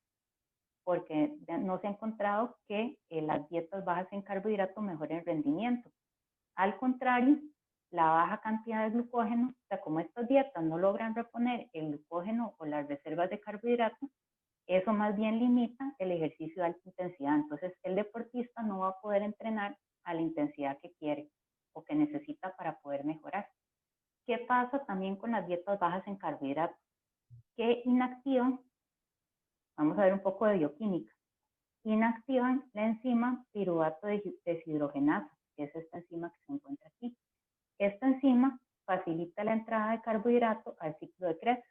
porque no se ha encontrado que las dietas bajas en carbohidratos mejoren el rendimiento. Al contrario, la baja cantidad de glucógeno, o sea, como estas dietas no logran reponer el glucógeno o las reservas de carbohidratos, eso más bien limita el ejercicio de alta intensidad. Entonces, el deportista no va a poder entrenar a la intensidad que quiere o que necesita para poder mejorar. ¿Qué pasa también con las dietas bajas en carbohidratos? Que inactivan, vamos a ver un poco de bioquímica, inactivan la enzima piruvato deshidrogenasa, que es esta enzima que se encuentra aquí. Esta enzima facilita la entrada de carbohidrato al ciclo de Krebs.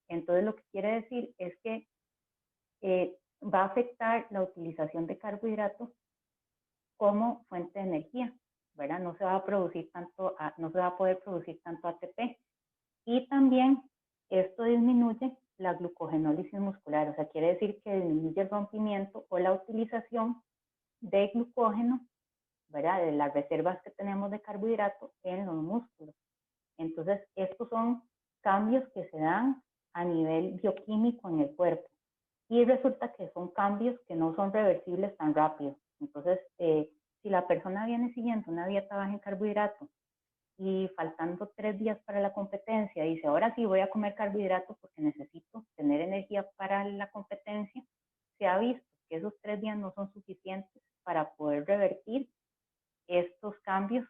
Entonces, lo que quiere decir es que va a afectar la utilización de carbohidratos como fuente de energía, ¿verdad? No se va a producir tanto, no se va a poder producir tanto ATP. Y también esto disminuye la glucogenólisis muscular, o sea, quiere decir que disminuye el rompimiento o la utilización de glucógeno, ¿verdad? De las reservas que tenemos de carbohidratos en los músculos. Entonces, estos son cambios que se dan a nivel bioquímico en el cuerpo. Y resulta que son cambios que no son reversibles tan rápido. Entonces, si la persona viene siguiendo una dieta baja en carbohidratos y faltando 3 días para la competencia, dice, ahora sí voy a comer carbohidratos porque necesito tener energía para la competencia, se ha visto que esos 3 días no son suficientes para poder revertir estos cambios,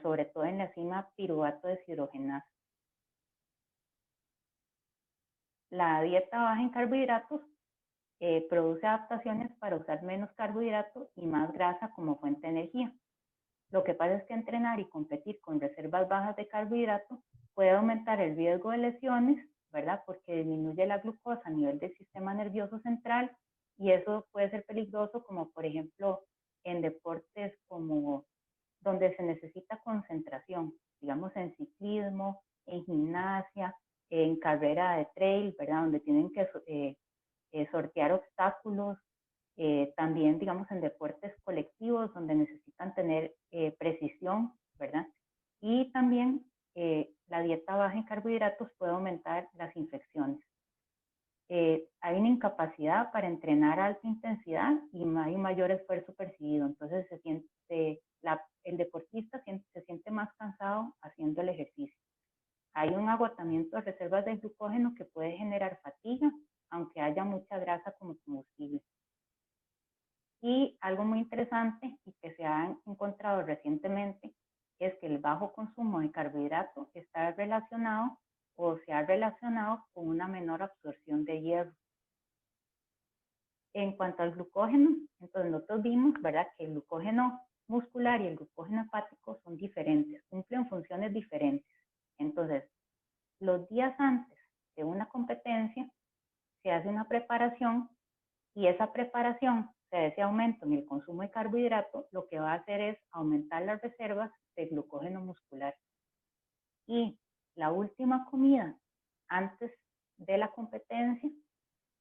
sobre todo en la enzima piruvato deshidrogenasa. La dieta baja en carbohidratos produce adaptaciones para usar menos carbohidratos y más grasa como fuente de energía. Lo que pasa es que entrenar y competir con reservas bajas de carbohidratos puede aumentar el riesgo de lesiones, ¿verdad? Porque disminuye la glucosa a nivel del sistema nervioso central y eso puede ser peligroso, como por ejemplo en deportes como donde se necesita concentración, digamos en ciclismo, en gimnasia, en carrera de trail, ¿verdad? Donde tienen que sortear obstáculos, también, digamos, en deportes colectivos donde necesitan tener precisión, ¿verdad? Y también la dieta baja en carbohidratos puede aumentar las infecciones. Hay una incapacidad para entrenar a alta intensidad y hay un mayor esfuerzo percibido. Entonces el deportista se siente más cansado haciendo el ejercicio. Hay un agotamiento de reservas de glucógeno que puede generar fatiga, aunque haya mucha grasa como combustible. Y algo muy interesante y que se ha encontrado recientemente es que el bajo consumo de carbohidratos está relacionado o se ha relacionado con una menor absorción de hierro. En cuanto al glucógeno, entonces nosotros vimos, ¿verdad?, que el glucógeno muscular y el glucógeno hepático son diferentes, cumplen funciones diferentes. Entonces, los días antes de una competencia se hace una preparación y esa preparación, o sea, ese aumento en el consumo de carbohidratos, lo que va a hacer es aumentar las reservas de glucógeno muscular. Y la última comida antes de la competencia,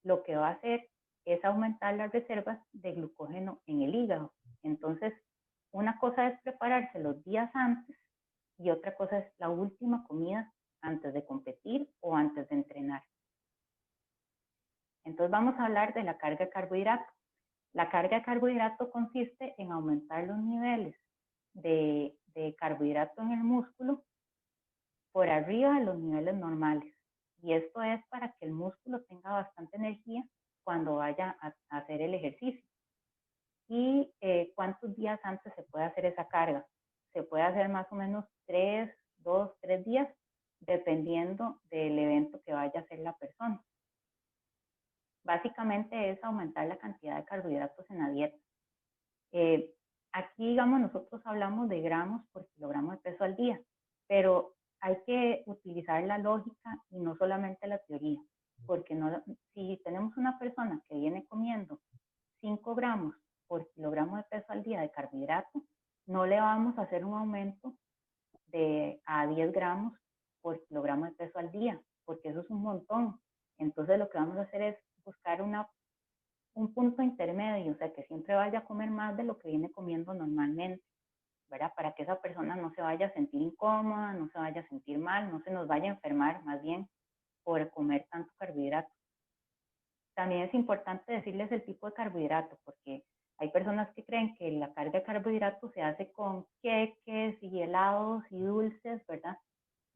lo que va a hacer es aumentar las reservas de glucógeno en el hígado. Entonces, una cosa es prepararse los días antes y otra cosa es la última comida antes de competir o antes de entrenar. Entonces vamos a hablar de la carga de carbohidratos. La carga de carbohidratos consiste en aumentar los niveles de carbohidrato en el músculo por arriba de los niveles normales. Y esto es para que el músculo tenga bastante energía cuando vaya a hacer el ejercicio. ¿Y cuántos días antes se puede hacer esa carga? Se puede hacer más o menos 2, 3 días, dependiendo del evento que vaya a hacer la persona. Básicamente es aumentar la cantidad de carbohidratos en la dieta. Aquí, digamos, nosotros hablamos de gramos por kilogramo de peso al día, pero hay que utilizar la lógica y no solamente la teoría, porque si tenemos una persona que viene comiendo 5 gramos por kilogramo de peso al día de carbohidratos, no le vamos a hacer un aumento a 10 gramos por kilogramo de peso al día, porque eso es un montón. Entonces lo que vamos a hacer es buscar un punto intermedio, o sea, que siempre vaya a comer más de lo que viene comiendo normalmente, ¿verdad? Para que esa persona no se vaya a sentir incómoda, no se vaya a sentir mal, no se nos vaya a enfermar más bien por comer tanto carbohidrato. También es importante decirles el tipo de carbohidrato, porque hay personas que creen que la carga de carbohidratos se hace con queques y helados y dulces, ¿verdad?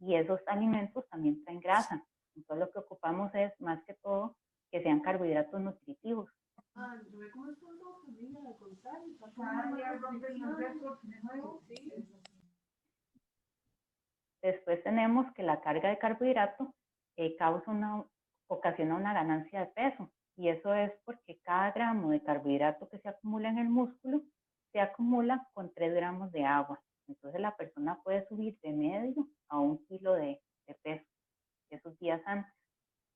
Y esos alimentos también traen grasa. Entonces lo que ocupamos es más que todo que sean carbohidratos nutritivos. Después tenemos que la carga de carbohidrato ocasiona una ganancia de peso, y eso es porque cada gramo de carbohidrato que se acumula en el músculo se acumula con 3 gramos de agua. Entonces la persona puede subir de medio a 1 kilo de peso esos días antes.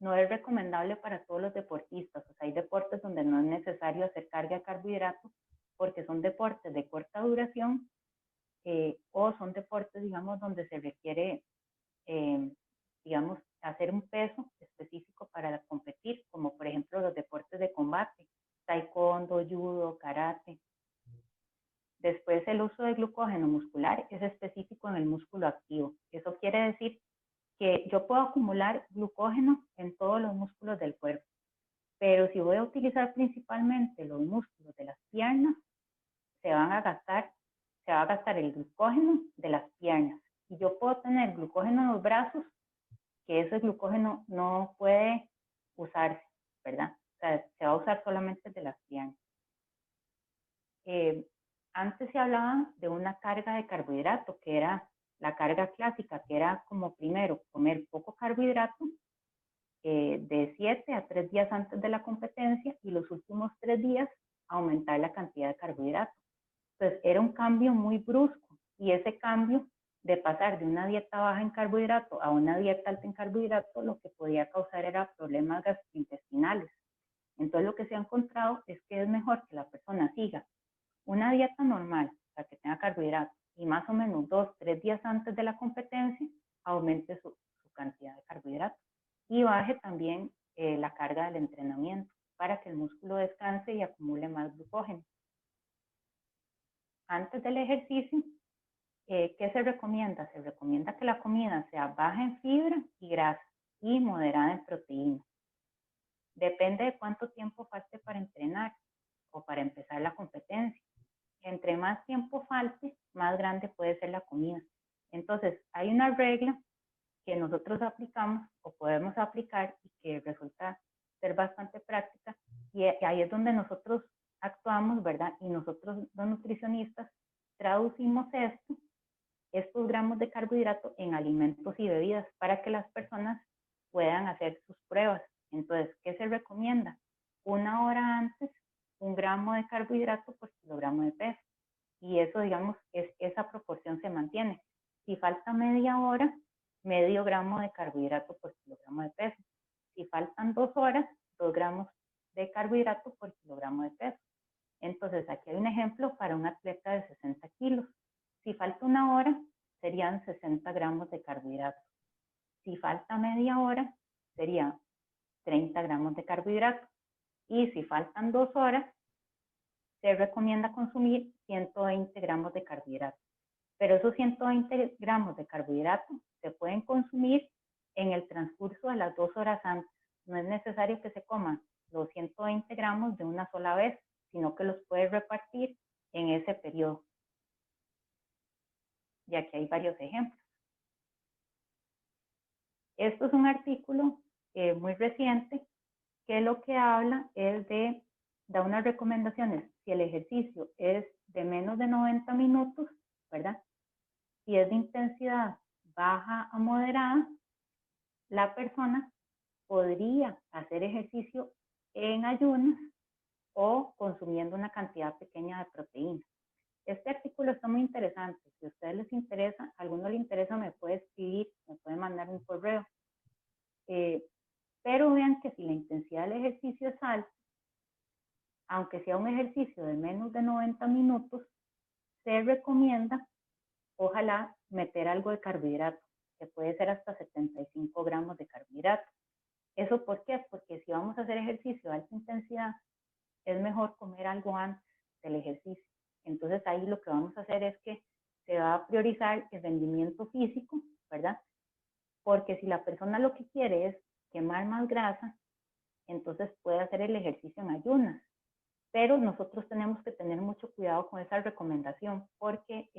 No es recomendable para todos los deportistas. O sea, hay deportes donde no es necesario hacer carga de carbohidratos porque son deportes de corta duración o son deportes, digamos, donde se requiere, digamos, hacer un peso específico para competir, como por ejemplo los deportes de combate, taekwondo, judo, karate. Después, el uso de glucógeno muscular es específico en el músculo activo. Eso quiere decir que yo puedo acumular glucógeno en todos los músculos del cuerpo, pero si voy a utilizar principalmente los músculos de las piernas, se va a gastar el glucógeno de las piernas. Y yo puedo tener glucógeno en los brazos, que ese glucógeno no puede usarse, ¿verdad? O sea, se va a usar solamente de las piernas. Antes se hablaba de una carga de carbohidrato, que era la carga clásica, que era como primero comer poco carbohidrato, de 7 a 3 días antes de la competencia, y los últimos 3 días aumentar la cantidad de carbohidrato. Entonces era un cambio muy brusco, y ese cambio de pasar de una dieta baja en carbohidrato a una dieta alta en carbohidrato, lo que podía causar era problemas gastrointestinales. Entonces lo que se ha encontrado es que es mejor que la persona siga una dieta normal, para que tenga carbohidratos, y más o menos 2, 3 días antes de la competencia, aumente su cantidad de carbohidratos. Y baje también la carga del entrenamiento, para que el músculo descanse y acumule más glucógeno. Antes del ejercicio, ¿qué se recomienda? Se recomienda que la comida sea baja en fibra y grasa y moderada en proteína. Depende de cuánto tiempo falte para entrenar o para empezar la competencia. Entre más tiempo falte, más grande puede ser la comida. Entonces, hay una regla que nosotros aplicamos o podemos aplicar y que resulta ser bastante práctica, y ahí es donde nosotros actuamos, ¿verdad? Y nosotros, los nutricionistas, traducimos estos gramos de carbohidrato en alimentos y bebidas para que las personas puedan hacer sus pruebas. Entonces, ¿qué se recomienda? 1 hora antes, 1 gramo de carbohidrato por kilogramo de peso. Y eso, digamos, esa proporción se mantiene. Si falta media hora, medio gramo de carbohidrato por kilogramo de peso. Si faltan 2 horas, 2 gramos de carbohidrato por kilogramo de peso. Entonces, aquí hay un ejemplo para un atleta de 60 kilos. Si falta 1 hora, serían 60 gramos de carbohidrato. Si falta media hora, serían 30 gramos de carbohidrato. Y si faltan 2 horas, se recomienda consumir 120 gramos de carbohidrato. Pero esos 120 gramos de carbohidrato se pueden consumir en el transcurso de las 2 horas antes. No es necesario que se coman los 120 gramos de una sola vez, sino que los puedes repartir en ese periodo. Y aquí hay varios ejemplos. Esto es un artículo muy reciente que lo que habla es da unas recomendaciones. Si el ejercicio es de menos de 90 minutos, ¿verdad? Si es de intensidad baja a moderada, la persona podría hacer ejercicio en ayunas o consumiendo una cantidad pequeña de proteína. Este artículo está muy interesante. Si a ustedes les interesa, a alguno le interesa, me puede escribir, me puede mandar un correo. Pero vean que si la intensidad del ejercicio es alta, aunque sea un ejercicio de menos de 90 minutos, se recomienda, ojalá, meter algo de carbohidrato, que puede ser hasta 75 gramos de carbohidrato. ¿Eso por qué? Porque si vamos a hacer ejercicio de alta intensidad, es mejor comer algo antes del ejercicio. Entonces ahí lo que vamos a hacer es que se va a priorizar el rendimiento físico, ¿verdad? Porque si la persona lo que quiere es quemar más grasa, entonces puede hacer el ejercicio en ayunas. Pero nosotros tenemos que tener mucho cuidado con esa recomendación, porque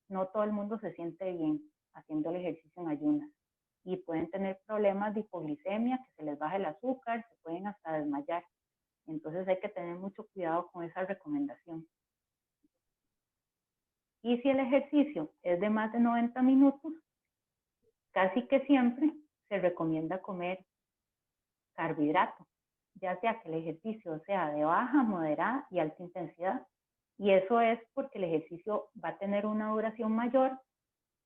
no todo el mundo se siente bien haciendo el ejercicio en ayunas y pueden tener problemas de hipoglicemia, que se les baja el azúcar, se pueden hasta desmayar. recomendación. Y si el ejercicio es de más de 90 minutos, casi que siempre se recomienda comer carbohidratos, ya sea que el ejercicio sea de baja, moderada y alta intensidad. Y eso es porque el ejercicio va a tener una duración mayor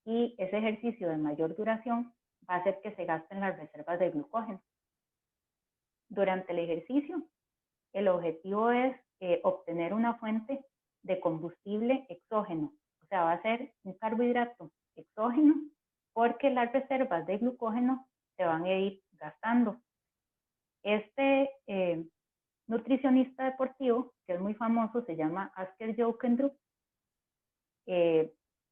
y ese ejercicio de mayor duración va a hacer que se gasten las reservas de glucógeno. Durante el ejercicio, el objetivo es obtener una fuente de combustible exógeno. O sea, va a ser un carbohidrato exógeno porque las reservas de glucógeno se van a ir gastando. Este nutricionista deportivo, que es muy famoso, se llama Asker Joukendrup,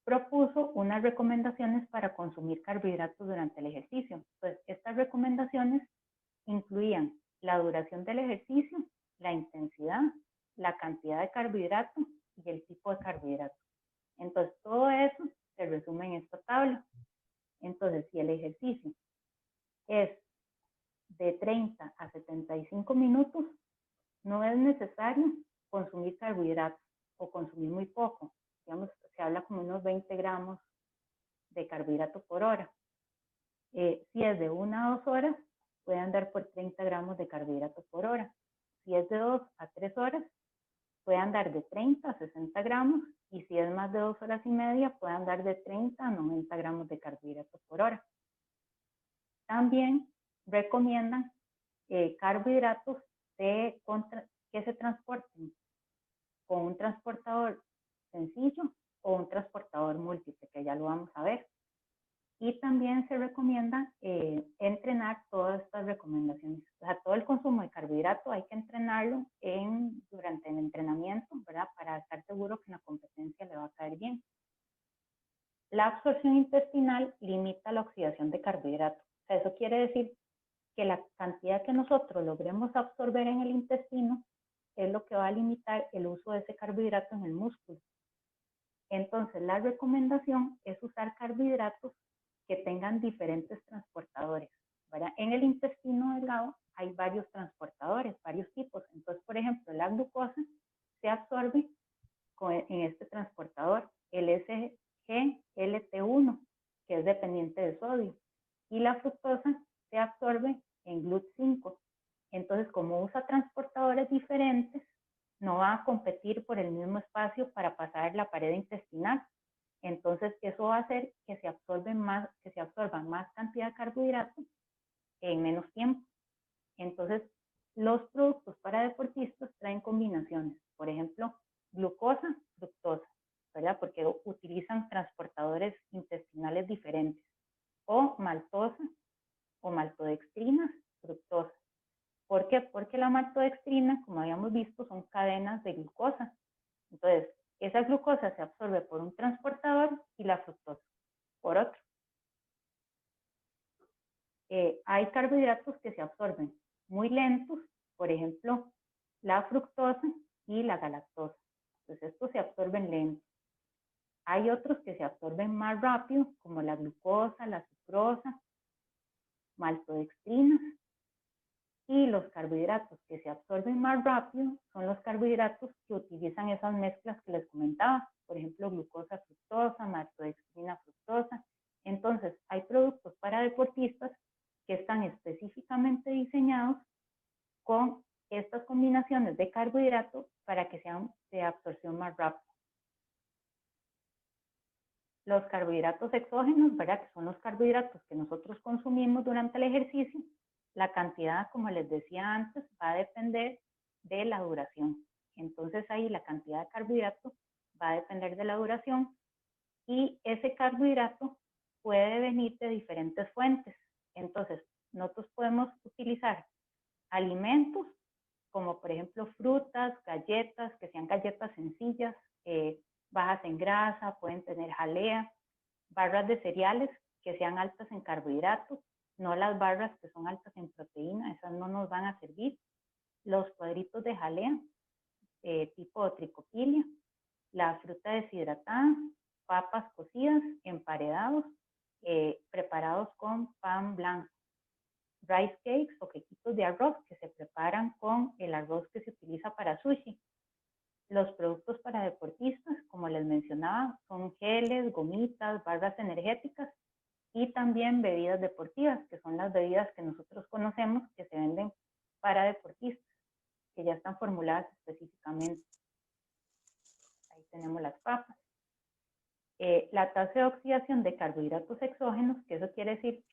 propuso unas recomendaciones para consumir carbohidratos durante el ejercicio. Entonces, estas recomendaciones incluían la duración del ejercicio, la intensidad, la cantidad de carbohidratos y el tipo de carbohidrato. Entonces, todo eso se resume en esta tabla. Entonces, si el ejercicio es de 30 a 75 minutos, no es necesario consumir carbohidratos o consumir muy poco. Digamos, se habla como unos 20 gramos de carbohidrato por hora. Si es de 1 a 2 horas, puede andar por 30 gramos de carbohidrato por hora. Si es de 2 a 3 horas, puede andar de 30 a 60 gramos. Y si es más de 2 horas y media, puede andar de 30 a 90 gramos de carbohidrato por hora. También recomiendan carbohidratos que se transporten con un transportador sencillo o un transportador múltiple, que ya lo vamos a ver. Y también se recomienda entrenar todas estas recomendaciones. O sea, todo el consumo de carbohidrato hay que entrenarlo durante el entrenamiento, ¿verdad? Para estar seguro que en la competencia le va a caer bien. La absorción intestinal limita la oxidación de carbohidratos. O sea, eso quiere decir que la cantidad que nosotros logremos absorber en el intestino es lo que va a limitar el uso de ese carbohidrato en el músculo. Entonces, la recomendación es usar carbohidratos que tengan diferentes transportadores, ¿verdad? En el intestino delgado hay varios transportadores, varios tipos. Entonces, por ejemplo, la glucosa se absorbe en este transportador, el SGLT1, que es dependiente de sodio, y la fructosa se absorbe en GLUT5. Entonces, como usa transportadores diferentes, no va a competir por el mismo espacio para pasar la pared intestinal. Entonces, eso va a hacer que se absorba más cantidad de carbohidratos en menos tiempo. Entonces, los productos para deportistas traen combinaciones. Por ejemplo, glucosa, fructosa, ¿verdad? Porque utilizan transportadores intestinales diferentes. O maltosa o maltodextrinas, fructosa. ¿Por qué? Porque la maltodextrina, como habíamos visto, son cadenas de glucosa. Entonces, esa glucosa se absorbe por un transportador y la fructosa por otro. Hay carbohidratos que se absorben muy lentos, por ejemplo, la fructosa y la galactosa. Entonces, estos se absorben lentos. Hay otros que se absorben más rápido, como la glucosa, la sucrosa, maltodextrinas. Y los carbohidratos que se absorben más rápido son los carbohidratos que utilizan esas mezclas que les comentaba, por ejemplo, glucosa fructosa, maltodextrina fructosa. Entonces, hay productos para deportistas que están específicamente diseñados con estas combinaciones de carbohidratos para que sean de absorción más rápida. Los carbohidratos exógenos, ¿verdad? Que son los carbohidratos que nosotros consumimos durante el ejercicio. La cantidad, como les decía antes, va a depender de la duración. Entonces ahí la cantidad de carbohidrato va a depender de la duración y ese carbohidrato puede venir de diferentes fuentes. Entonces, nosotros podemos utilizar alimentos como por ejemplo frutas, galletas, que sean galletas sencillas, bajas en grasa, pueden tener jalea, barras de cereales que sean altas en carbohidratos, no las barras que son altas en proteína, esas no nos van a servir. Los cuadritos de jalea, tipo tricopilia, la fruta deshidratada, papas cocidas, emparedados, preparados con pan blanco. Rice cakes o quequitos de arroz que se preparan con el arroz que se utiliza para sushi. los productos para deportistas, como les mencionaba, son geles, gomitas, barras energéticas y también bebidas deportivas, que son las bebidas que nosotros conocemos que se venden para deportistas, que ya están formuladas específicamente. Ahí tenemos las papas. La tasa de oxidación de carbohidratos exógenos, que eso quiere decir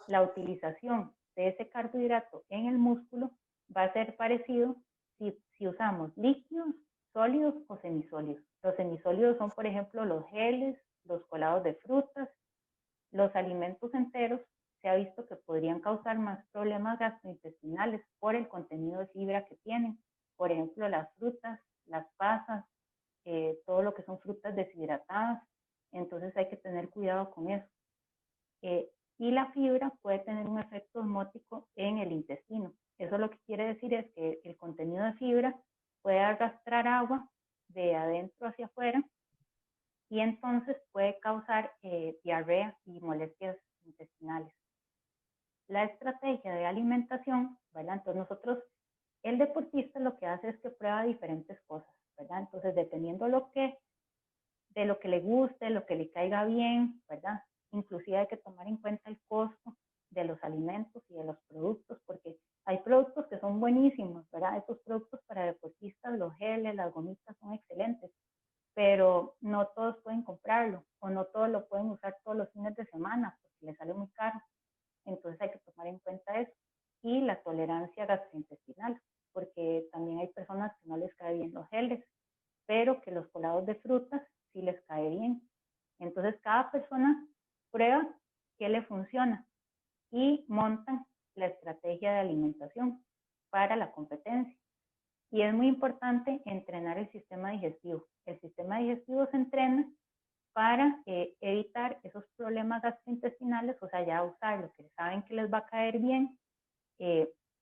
la utilización de ese carbohidrato en el músculo, va a ser parecido si usamos líquidos, sólidos o semisólidos. Los semisólidos son, por ejemplo, los geles, los colados de frutas, los alimentos enteros. Se ha visto que podrían causar más problemas gastrointestinales por el contenido de fibra que tienen. Por ejemplo, las frutas, las pasas, todo lo que son frutas deshidratadas. Entonces hay que tener cuidado con eso. Y la fibra puede tener un efecto osmótico en el intestino. Eso lo que quiere decir es que el contenido de fibra puede arrastrar agua de adentro hacia afuera y entonces puede causar diarrea y molestias intestinales. La estrategia de alimentación, ¿verdad? Entonces nosotros, el deportista lo que hace es que prueba diferentes cosas, ¿verdad? Entonces dependiendo de lo que le guste, lo que le caiga bien, ¿verdad? Inclusive hay que tomar en cuenta el costo de los alimentos y de los productos, porque hay productos que son buenísimos, ¿verdad? Estos productos para deportistas, los geles, las gomitas son excelentes, pero no todos pueden comprarlo o no todos lo pueden usar todos los fines de semana porque les sale muy caro. Entonces hay que tomar en cuenta eso. Y la tolerancia gastrointestinal, porque también hay personas que no les cae bien los geles, pero que los colados de frutas sí les cae bien. Entonces cada persona prueba qué le funciona y montan la estrategia de alimentación para la competencia. Y es muy importante entrenar el sistema digestivo. El sistema digestivo se entrena para evitar esos problemas gastrointestinales, o sea, ya usar lo que saben que les va a caer bien,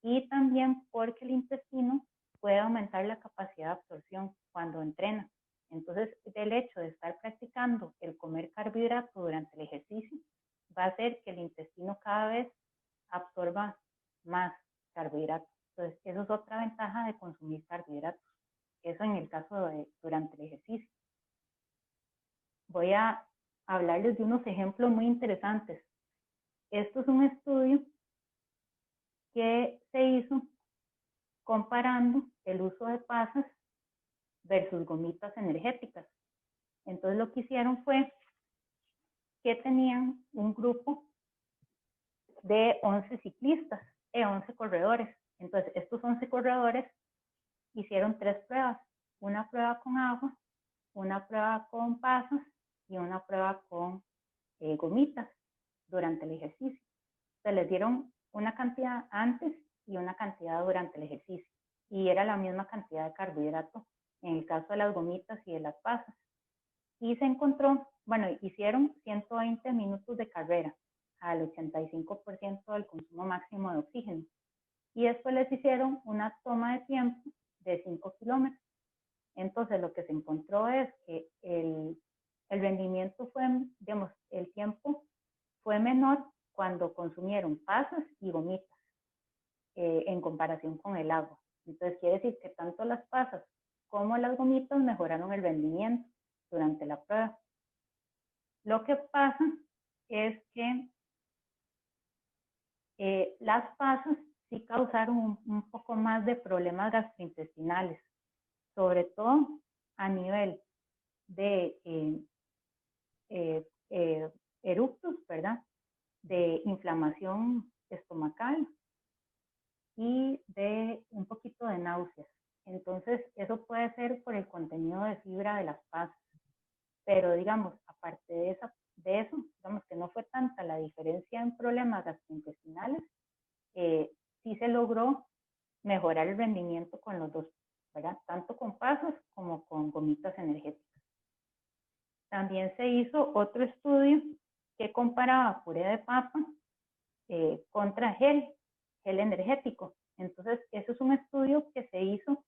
y también porque el intestino puede aumentar la capacidad de absorción cuando entrena. Entonces, el hecho de estar practicando el comer carbohidratos durante el ejercicio va a hacer que el intestino cada vez absorba más carbohidratos. Entonces, eso es otra ventaja de consumir carbohidratos. Eso en el caso de durante el ejercicio. Voy a hablarles de unos ejemplos muy interesantes. Esto es un estudio que se hizo comparando el uso de pasas versus gomitas energéticas. Entonces lo que hicieron fue que tenían un grupo de 11 ciclistas, 11 corredores. Entonces estos 11 corredores hicieron 3 pruebas, una prueba con agua, una prueba con pasas y una prueba con gomitas durante el ejercicio. Se les dieron una cantidad antes y una cantidad durante el ejercicio. Y era la misma cantidad de carbohidrato en el caso de las gomitas y de las pasas. Y se encontró, bueno, hicieron 120 minutos de carrera al 85% del consumo máximo de oxígeno. Y después les hicieron una toma de tiempo de 5 kilómetros. Entonces lo que se encontró es que el rendimiento fue, digamos, el tiempo fue menor cuando consumieron pasas y gomitas en comparación con el agua. Entonces quiere decir que tanto las pasas como las gomitas mejoraron el rendimiento durante la prueba. Lo que pasa es que las pasas sí causaron un poco más de problemas gastrointestinales, sobre todo a nivel de eructos, ¿verdad? De inflamación estomacal y de un poquito de náuseas. Entonces, eso puede ser por el contenido de fibra de las pasas. Pero, digamos, aparte de eso, digamos que no fue tanta la diferencia en problemas gastrointestinales, sí se logró mejorar el rendimiento con los dos, ¿verdad? Tanto con pasas como con gomitas energéticas. También se hizo otro estudio que comparaba puré de papa contra gel energético. Entonces, eso es un estudio que se hizo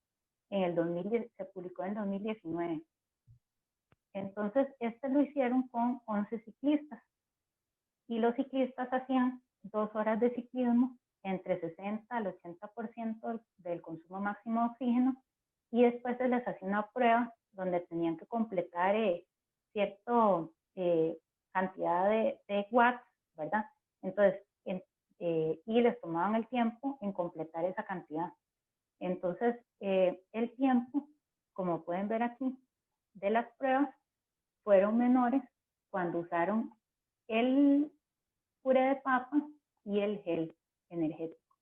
se publicó en el 2019. Entonces, lo hicieron con 11 ciclistas y los ciclistas hacían 2 horas de ciclismo entre 60 al 80% del consumo máximo de oxígeno y después se les hacía una prueba donde tenían que completar cierta cantidad de watts, ¿verdad? Entonces, y les tomaban el tiempo en completar esa cantidad. Entonces, el tiempo, como pueden ver aquí, de las pruebas fueron menores cuando usaron el puré de papa y el gel energético.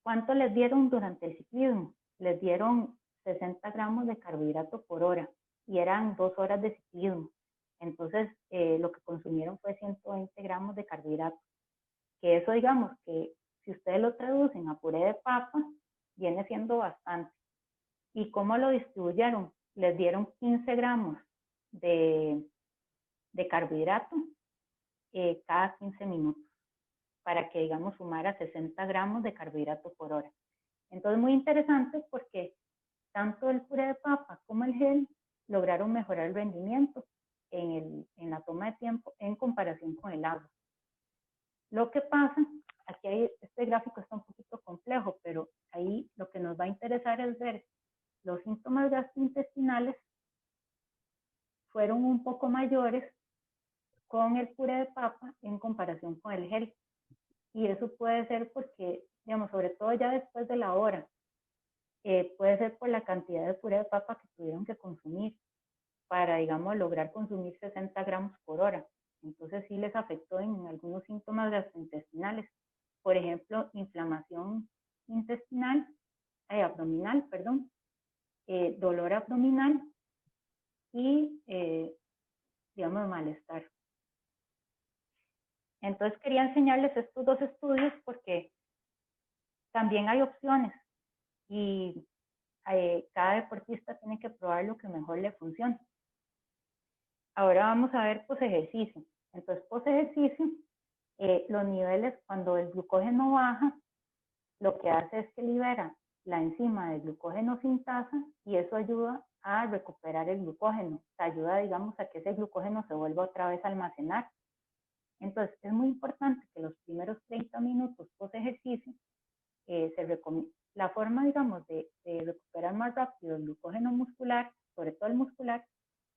¿Cuánto les dieron durante el ciclismo? Les dieron 60 gramos de carbohidrato por hora y eran 2 horas de ciclismo. Entonces, lo que consumieron fue 120 gramos de carbohidrato. Que eso, digamos, que si ustedes lo traducen a puré de papa, viene siendo bastante. ¿Y cómo lo distribuyeron? Les dieron 15 gramos de carbohidrato cada 15 minutos para que, digamos, sumara 60 gramos de carbohidrato por hora. Entonces, muy interesante porque tanto el puré de papa como el gel lograron mejorar el rendimiento en la toma de tiempo en comparación con el agua. Lo que pasa, aquí este gráfico está un poquito complejo, pero ahí lo que nos va a interesar es ver los síntomas gastrointestinales fueron un poco mayores con el puré de papa en comparación con el gel. Y eso puede ser porque, digamos, sobre todo ya después de la hora, puede ser por la cantidad de puré de papa que tuvieron que consumir para, digamos, lograr consumir 60 gramos por hora. Entonces sí les afectó en algunos síntomas gastrointestinales. Por ejemplo, inflamación intestinal, abdominal, perdón, dolor abdominal y, digamos, malestar. Entonces quería enseñarles estos dos estudios porque también hay opciones y cada deportista tiene que probar lo que mejor le funcione. Ahora vamos a ver post-ejercicio. Entonces, post-ejercicio, los niveles, cuando el glucógeno baja, lo que hace es que libera la enzima de glucógeno sintasa y eso ayuda a recuperar el glucógeno. O sea, ayuda, digamos, a que ese glucógeno se vuelva otra vez a almacenar. Entonces, es muy importante que los primeros 30 minutos post-ejercicio se recomienda. La forma, digamos, de recuperar más rápido el glucógeno muscular, sobre todo el muscular,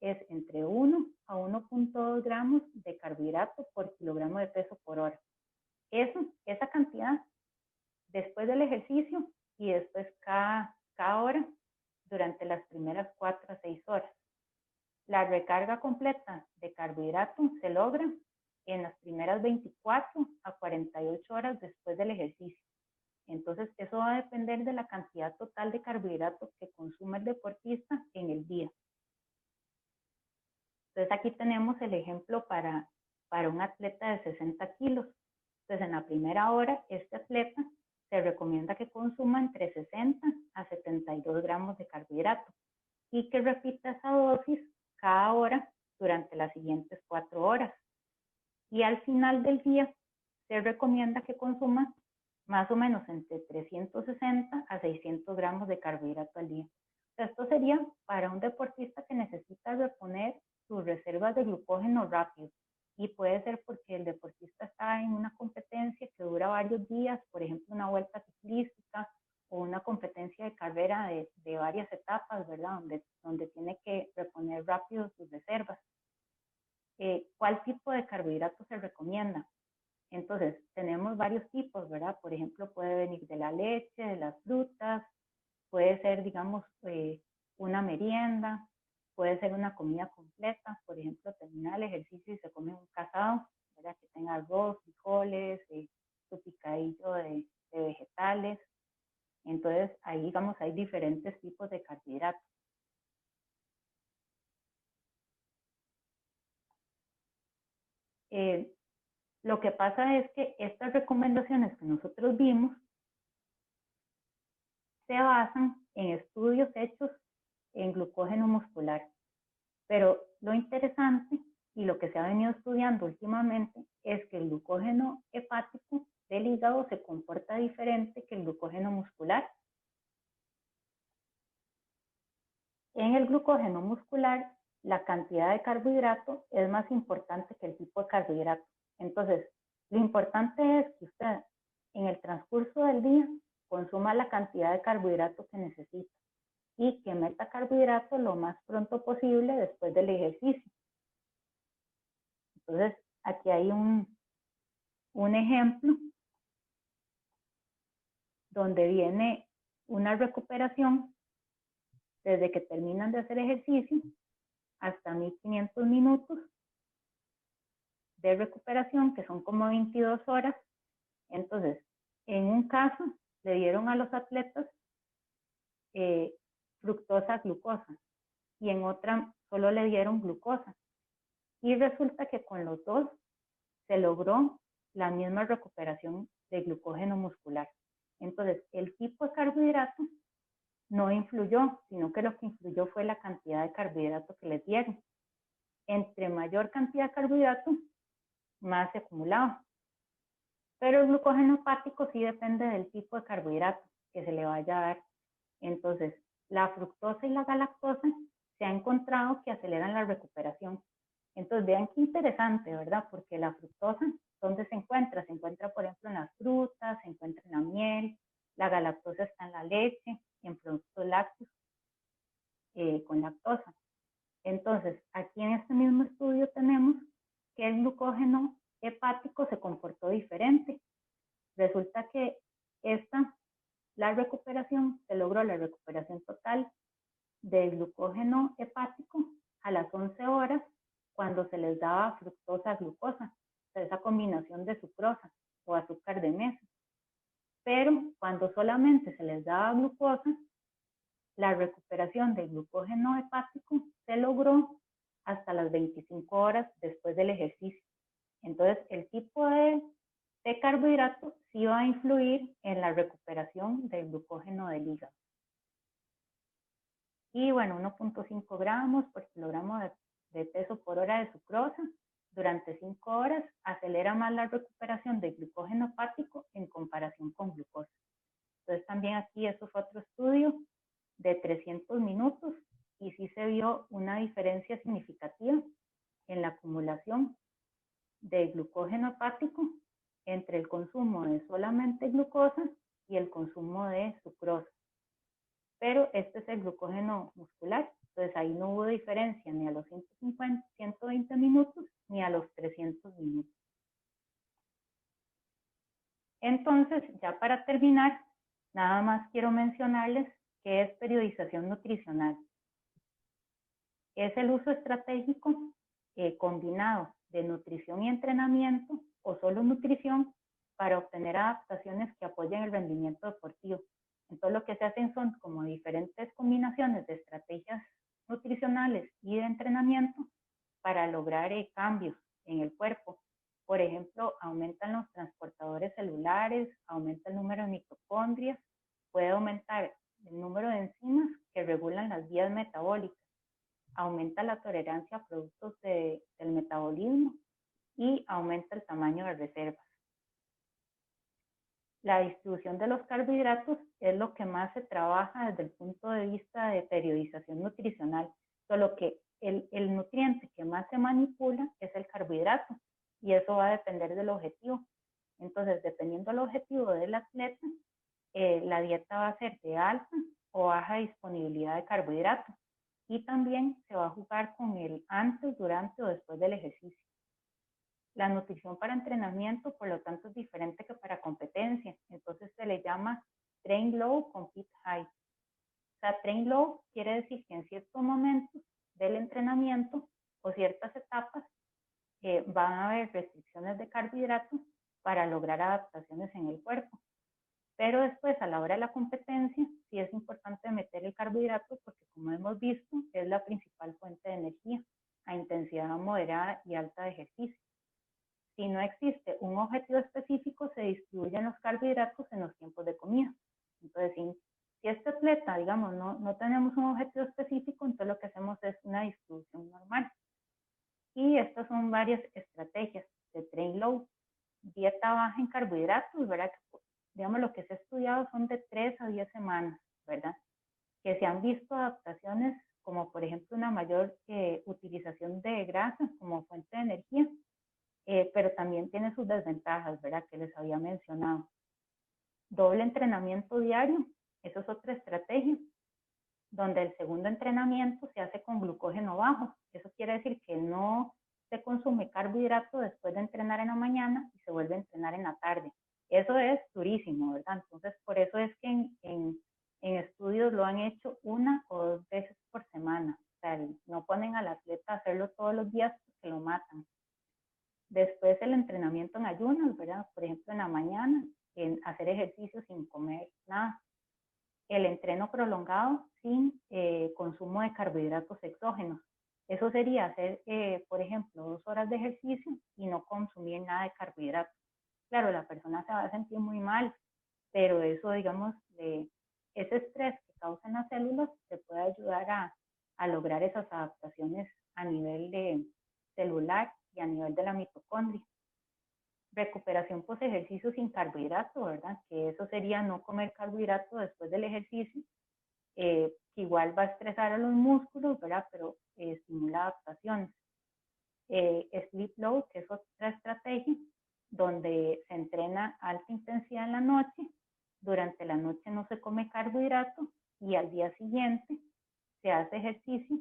es entre 1 a 1.2 gramos de carbohidrato por kilogramo de peso por hora. Esa cantidad después del ejercicio y después cada hora durante las primeras 4 a 6 horas. La recarga completa de carbohidrato se logra en las primeras 24 a 48 horas después del ejercicio. Entonces, eso va a depender de la cantidad total de carbohidratos que consuma el deportista en el día. Entonces, aquí tenemos el ejemplo para un atleta de 60 kilos. Entonces, en la primera hora, este atleta se recomienda que consuma entre 60 a 72 gramos de carbohidrato y que repita esa dosis cada hora durante las siguientes 4 horas. Y al final del día, se recomienda que consuma más o menos entre 360 a 600 gramos de carbohidrato al día. Esto sería para un deportista que necesita reponer sus reservas de glucógeno rápido. Y puede ser porque el deportista está en una competencia que dura varios días, por ejemplo, una vuelta ciclística o una competencia de carrera de varias etapas, ¿verdad? Donde tiene que reponer rápido sus reservas. ¿Cuál tipo de carbohidrato se recomienda? Entonces, tenemos varios tipos, ¿verdad? Por ejemplo, puede venir de la leche, de las frutas, puede ser, digamos, una merienda, puede ser una comida completa. Por ejemplo, termina el ejercicio y se come un casado, ¿verdad? Que tenga arroz, frijoles, su picadillo de vegetales. Entonces, ahí, digamos, hay diferentes tipos de carbohidratos. Lo que pasa es que estas recomendaciones que nosotros vimos se basan en estudios hechos en glucógeno muscular. Pero lo interesante y lo que se ha venido estudiando últimamente es que el glucógeno hepático del hígado se comporta diferente que el glucógeno muscular. En el glucógeno muscular, la cantidad de carbohidrato es más importante que el tipo de carbohidrato. Entonces, lo importante es que usted en el transcurso del día consuma la cantidad de carbohidrato que necesita. y que meta carbohidratos lo más pronto posible después del ejercicio. Entonces, aquí hay un ejemplo donde viene una recuperación desde que terminan de hacer ejercicio hasta 1500 minutos de recuperación, que son como 22 horas. Entonces, en un caso, le dieron a los atletas fructosa, glucosa, y en otra solo le dieron glucosa. Y resulta que con los dos se logró la misma recuperación de glucógeno muscular. Entonces, el tipo de carbohidrato no influyó, sino que lo que influyó fue la cantidad de carbohidrato que les dieron. Entre mayor cantidad de carbohidrato, más se acumulaba. Pero el glucógeno hepático sí depende del tipo de carbohidrato que se le vaya a dar. Entonces, la fructosa y la galactosa se ha encontrado que aceleran la recuperación. Entonces, vean qué interesante, ¿verdad? Porque la fructosa, ¿dónde se encuentra? Se encuentra, por ejemplo, en las frutas, se encuentra en la miel, la galactosa está en la leche, en productos lácteos con lactosa. Entonces, aquí en este mismo estudio tenemos que el glucógeno hepático se comportó diferente. Resulta que la recuperación, se logró la recuperación total del glucógeno hepático a las 11 horas cuando se les daba fructosa glucosa, o sea, esa combinación de sucrosa o azúcar de mesa. Pero cuando solamente se les daba glucosa, la recuperación del glucógeno hepático se logró hasta las 25 horas después del ejercicio. Entonces, el tipo de carbohidrato sí va a influir en la recuperación del glucógeno del hígado. Y bueno, 1.5 gramos por kilogramo de peso por hora de sucrosa durante 5 horas acelera más la recuperación del glucógeno hepático en comparación con glucosa. Entonces también aquí eso fue otro estudio de 300 minutos y sí se vio una diferencia significativa en la acumulación de glucógeno hepático entre el consumo de solamente glucosa y el consumo de sucrosa. Pero este es el glucógeno muscular, entonces ahí no hubo diferencia ni a los 120 minutos ni a los 300 minutos. Entonces, ya para terminar, nada más quiero mencionarles qué es periodización nutricional. Es el uso estratégico combinado de nutrición y entrenamiento o solo nutrición para obtener adaptaciones que apoyen el rendimiento deportivo. Entonces lo que se hacen son como diferentes combinaciones de estrategias nutricionales y de entrenamiento para lograr cambios en el cuerpo. Por ejemplo, aumentan los transportadores celulares, aumenta el número de mitocondrias, puede aumentar el número de enzimas que regulan las vías metabólicas, aumenta la tolerancia a productos del metabolismo y aumenta el tamaño de reservas. La distribución de los carbohidratos es lo que más se trabaja desde el punto de vista de periodización nutricional, solo que el nutriente que más se manipula es el carbohidrato y eso va a depender del objetivo. Entonces, dependiendo del objetivo del atleta, la dieta va a ser de alta o baja disponibilidad de carbohidratos y también se va a jugar con el antes, durante o después del ejercicio. La nutrición para entrenamiento, por lo tanto, es diferente que para competencia. Entonces se le llama train low, compete high. O sea, train low quiere decir que en ciertos momentos del entrenamiento o ciertas etapas van a haber restricciones de carbohidratos para lograr adaptaciones en el cuerpo. Pero después, a la hora de la competencia, sí es importante meter el carbohidrato porque, como hemos visto, es la principal fuente de energía a intensidad moderada y alta de ejercicio. Si no existe un objetivo específico, se distribuyen los carbohidratos en los tiempos de comida. Entonces, si este atleta, digamos, no tenemos un objetivo específico, entonces lo que hacemos es una distribución normal. Y estas son varias estrategias de train low. Dieta baja en carbohidratos, ¿verdad? Digamos, lo que se ha estudiado son de 3 a 10 semanas, ¿verdad? Que se han visto adaptaciones como, por ejemplo, una mayor utilización de grasas como fuente de energía, pero también tiene sus desventajas, ¿verdad? Que les había mencionado. Doble entrenamiento diario, eso es otra estrategia. donde el segundo entrenamiento se hace con glucógeno bajo. Eso quiere decir que no se consume carbohidrato después de entrenar en la mañana y se vuelve a entrenar en la tarde. Eso es durísimo, ¿verdad? Entonces, por eso es que en estudios lo han hecho 1 o 2 veces por semana. O sea, no ponen al atleta a hacerlo todos los días porque lo matan. Después el entrenamiento en ayunas, ¿verdad? Por ejemplo, en la mañana, en hacer ejercicio sin comer nada. El entreno prolongado sin consumo de carbohidratos exógenos. Eso sería hacer, por ejemplo, 2 horas de ejercicio y no consumir nada de carbohidratos. Claro, la persona se va a sentir muy mal, pero eso, digamos, ese estrés que causan las células te puede ayudar a lograr esas adaptaciones a nivel de celular y a nivel de la mitocondria. Recuperación post ejercicio sin carbohidrato, ¿verdad? Que eso sería no comer carbohidrato después del ejercicio, que igual va a estresar a los músculos, ¿verdad? Pero estimula adaptaciones. Sleep low, que es otra estrategia, donde se entrena a alta intensidad en la noche, durante la noche no se come carbohidrato y al día siguiente se hace ejercicio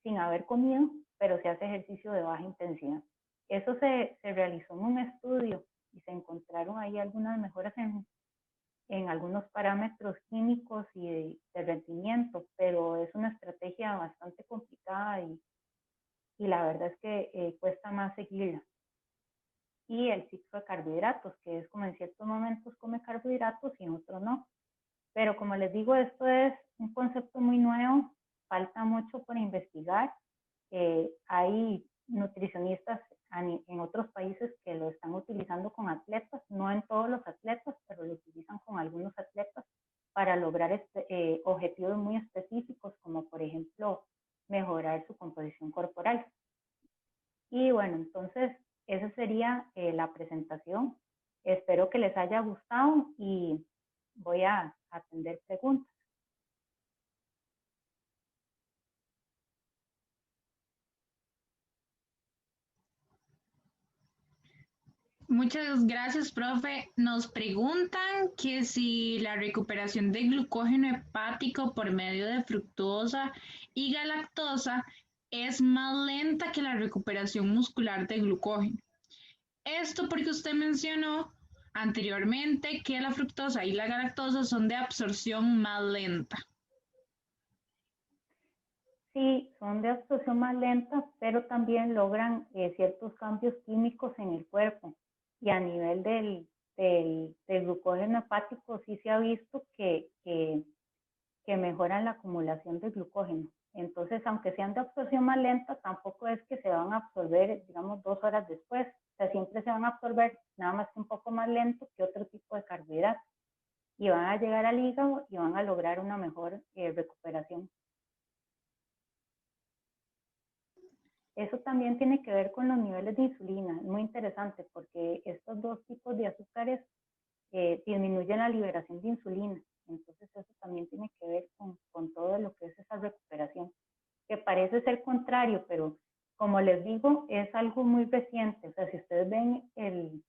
sin haber comido, pero se hace ejercicio de baja intensidad. Eso se realizó en un estudio y se encontraron ahí algunas mejoras en algunos parámetros químicos y de rendimiento, pero es una estrategia bastante complicada y la verdad es que cuesta más seguirla. Y el ciclo de carbohidratos, que es como en ciertos momentos come carbohidratos y en otros no. Pero como les digo, esto es un concepto muy nuevo, falta mucho por investigar. Hay nutricionistas en otros países que lo están utilizando con atletas, no en todos los atletas, pero lo utilizan con algunos atletas para lograr objetivos muy específicos, como por ejemplo mejorar su composición corporal. Y bueno, entonces esa sería la presentación. Espero que les haya gustado y voy a atender preguntas. Muchas gracias, profe. Nos preguntan que si la recuperación de glucógeno hepático por medio de fructosa y galactosa es más lenta que la recuperación muscular de glucógeno. Esto porque usted mencionó anteriormente que la fructosa y la galactosa son de absorción más lenta. Sí, son de absorción más lenta, pero también logran ciertos cambios químicos en el cuerpo. Y a nivel del glucógeno hepático sí se ha visto que mejoran la acumulación de glucógeno. Entonces, aunque sean de absorción más lenta, tampoco es que se van a absorber, digamos, 2 horas después. O sea, siempre se van a absorber, nada más que un poco más lento que otro tipo de carbohidratos. Y van a llegar al hígado y van a lograr una mejor recuperación. Eso también tiene que ver con los niveles de insulina. Es muy interesante porque estos 2 tipos de azúcares disminuyen la liberación de insulina. Entonces eso también tiene que ver con todo lo que es esa recuperación, que parece ser contrario, pero como les digo, es algo muy reciente. O sea, si ustedes ven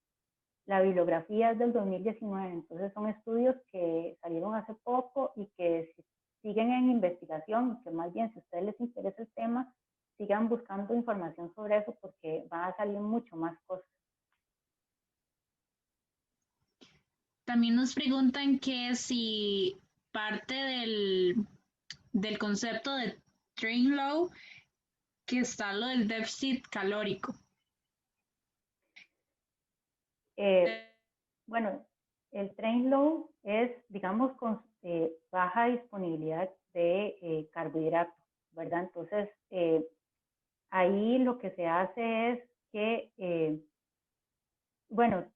la bibliografía es del 2019, entonces son estudios que salieron hace poco y que siguen en investigación, que más bien si a ustedes les interesa el tema, sigan buscando información sobre eso porque van a salir mucho más cosas. También nos preguntan que si parte del concepto de train low, que está lo del déficit calórico. Bueno, el train low es, digamos, con baja disponibilidad de carbohidratos, ¿verdad? Entonces, ahí lo que se hace es que, bueno,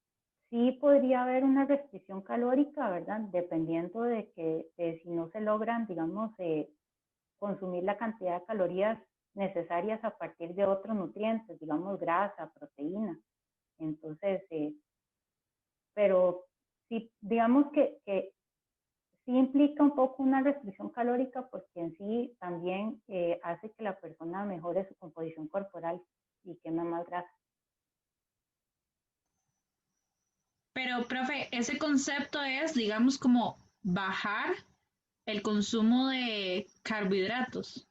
sí podría haber una restricción calórica, ¿verdad? Dependiendo de si no se logran, digamos, consumir la cantidad de calorías necesarias a partir de otros nutrientes, digamos, grasa, proteína. Entonces, pero sí, digamos que sí implica un poco una restricción calórica porque en sí también hace que la persona mejore su composición corporal y queme más grasa. Pero, profe, ese concepto es, digamos, como bajar el consumo de carbohidratos.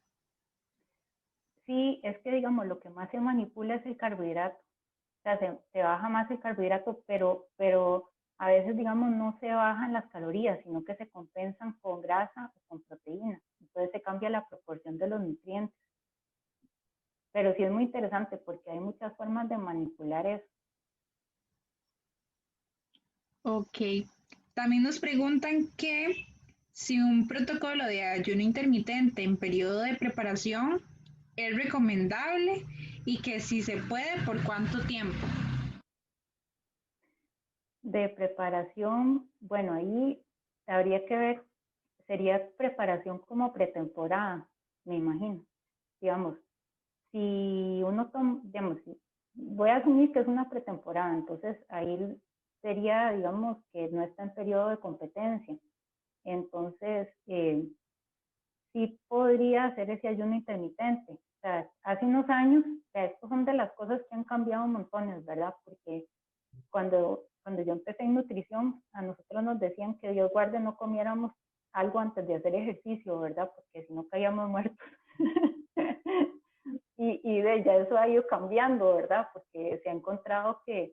Sí, es que digamos, lo que más se manipula es el carbohidrato. O sea, se baja más el carbohidrato, pero a veces, digamos, no se bajan las calorías, sino que se compensan con grasa o con proteína. Entonces se cambia la proporción de los nutrientes. Pero sí es muy interesante porque hay muchas formas de manipular eso. Ok. También nos preguntan que si un protocolo de ayuno intermitente en periodo de preparación es recomendable y que si se puede, ¿por cuánto tiempo? De preparación, bueno, ahí habría que ver, sería preparación como pretemporada, me imagino. Digamos, si uno toma, digamos, voy a asumir que es una pretemporada, entonces ahí sería, digamos, que no está en periodo de competencia. Entonces, sí podría hacer ese ayuno intermitente. O sea, hace unos años, o sea, estas son de las cosas que han cambiado montones, ¿verdad? Porque cuando yo empecé en nutrición, a nosotros nos decían que Dios guarde no comiéramos algo antes de hacer ejercicio, ¿verdad? Porque si no caíamos muertos. y de ya eso ha ido cambiando, ¿verdad? Porque se ha encontrado que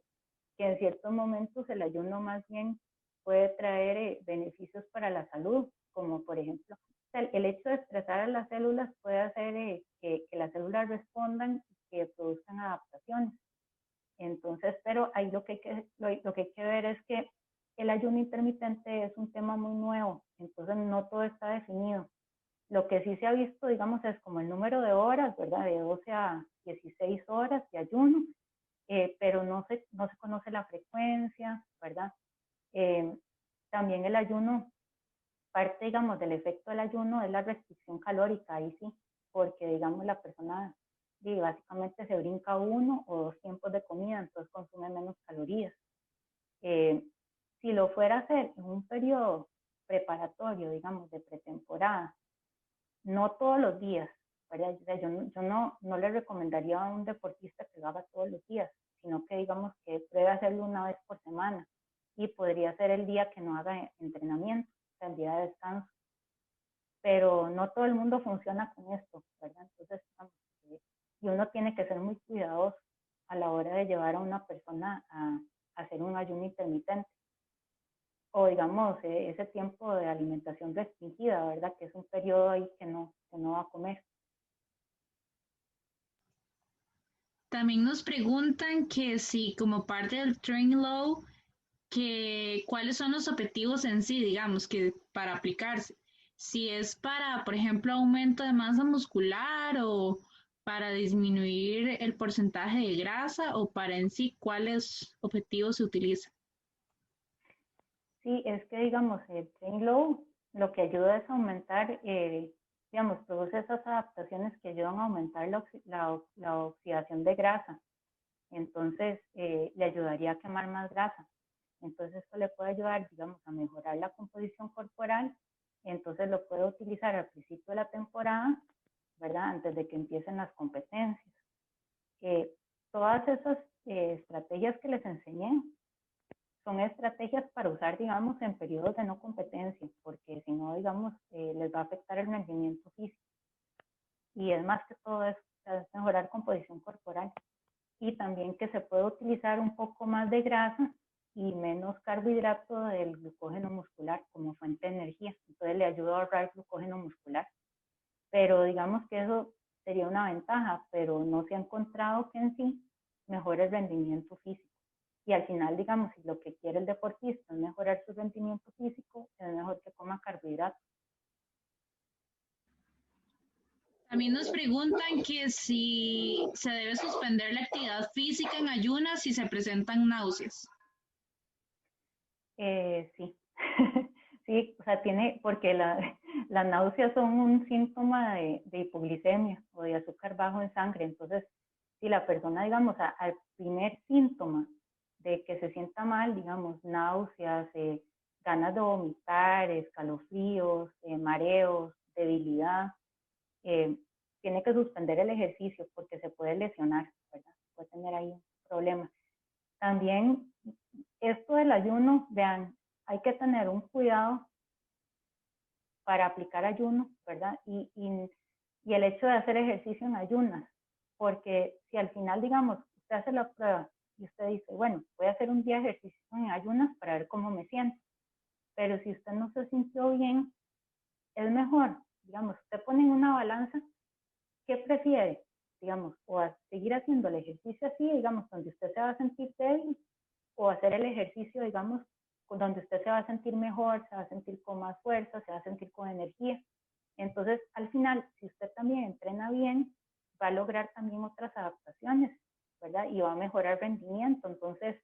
en ciertos momentos el ayuno más bien puede traer beneficios para la salud, como por ejemplo, el hecho de estresar a las células puede hacer que las células respondan y que produzcan adaptaciones. Entonces, pero ahí lo que hay que ver es que el ayuno intermitente es un tema muy nuevo, entonces no todo está definido. Lo que sí se ha visto, digamos, es como el número de horas, ¿verdad? De 12 a 16 horas de ayuno, pero no se conoce la frecuencia, ¿verdad? Eh, También el ayuno, parte, digamos, del efecto del ayuno es la restricción calórica, ahí sí, porque, digamos, la persona básicamente se brinca 1 o 2 tiempos de comida, entonces consume menos calorías. Eh, si lo fuera a hacer en un periodo preparatorio, digamos, de pretemporada, no todos los días, ¿verdad? O sea, yo no le recomendaría a un deportista que lo haga todos los días, sino que digamos que pruebe hacerlo una vez por semana y podría ser el día que no haga entrenamiento, o sea, el día de descanso. Pero no todo el mundo funciona con esto, ¿verdad? Entonces, digamos, y uno tiene que ser muy cuidadoso a la hora de llevar a una persona a hacer un ayuno intermitente o digamos ese tiempo de alimentación restringida, ¿verdad? Que es un periodo ahí que no va a comer. También nos preguntan que si como parte del Train Low, que cuáles son los objetivos en sí, digamos, que para aplicarse. Si es para, por ejemplo, aumento de masa muscular o para disminuir el porcentaje de grasa o para en sí cuáles objetivos se utilizan. Sí, es que digamos, el Train Low lo que ayuda es aumentar, digamos, todas esas adaptaciones que ayudan a aumentar la oxidación de grasa. Entonces, le ayudaría a quemar más grasa. Entonces, esto le puede ayudar, digamos, a mejorar la composición corporal. Entonces, lo puede utilizar al principio de la temporada, ¿verdad? Antes de que empiecen las competencias. Eh, Todas esas estrategias que les enseñé son estrategias para usar, digamos, en periodos de no competencia, porque si no, digamos, les va a afectar el rendimiento físico. Y es más que todo eso, es mejorar composición corporal. Y también que se puede utilizar un poco más de grasa y menos carbohidrato del glucógeno muscular como fuente de energía. Entonces le ayuda a ahorrar glucógeno muscular. Pero digamos que eso sería una ventaja, pero no se ha encontrado que en sí mejore el rendimiento físico. Y al final, digamos, si lo que quiere el deportista es mejorar su rendimiento físico, es mejor que coma carbohidratos. También nos preguntan que si se debe suspender la actividad física en ayunas si se presentan náuseas. Sí, sí, o sea, porque las náuseas son un síntoma de hipoglicemia o de azúcar bajo en sangre. Entonces, si la persona, digamos, al primer síntoma de que se sienta mal, digamos, náuseas, ganas de vomitar, escalofríos, mareos, debilidad, eh, tiene que suspender el ejercicio porque se puede lesionar, ¿verdad? Puede tener ahí un problema. También esto del ayuno, vean, hay que tener un cuidado para aplicar ayuno, ¿verdad? Y el hecho de hacer ejercicio en ayunas, porque si al final, digamos, usted hace la prueba y usted dice, bueno, voy a hacer un día de ejercicio en ayunas para ver cómo me siento, pero si usted no se sintió bien, es mejor, digamos, usted pone en una balanza, ¿qué prefiere? Digamos, o a seguir haciendo el ejercicio así, digamos, donde usted se va a sentir débil, o hacer el ejercicio, digamos, donde usted se va a sentir mejor, se va a sentir con más fuerza, se va a sentir con energía. Entonces, al final, si usted también entrena bien, va a lograr también otras adaptaciones, ¿verdad? Y va a mejorar el rendimiento. Entonces,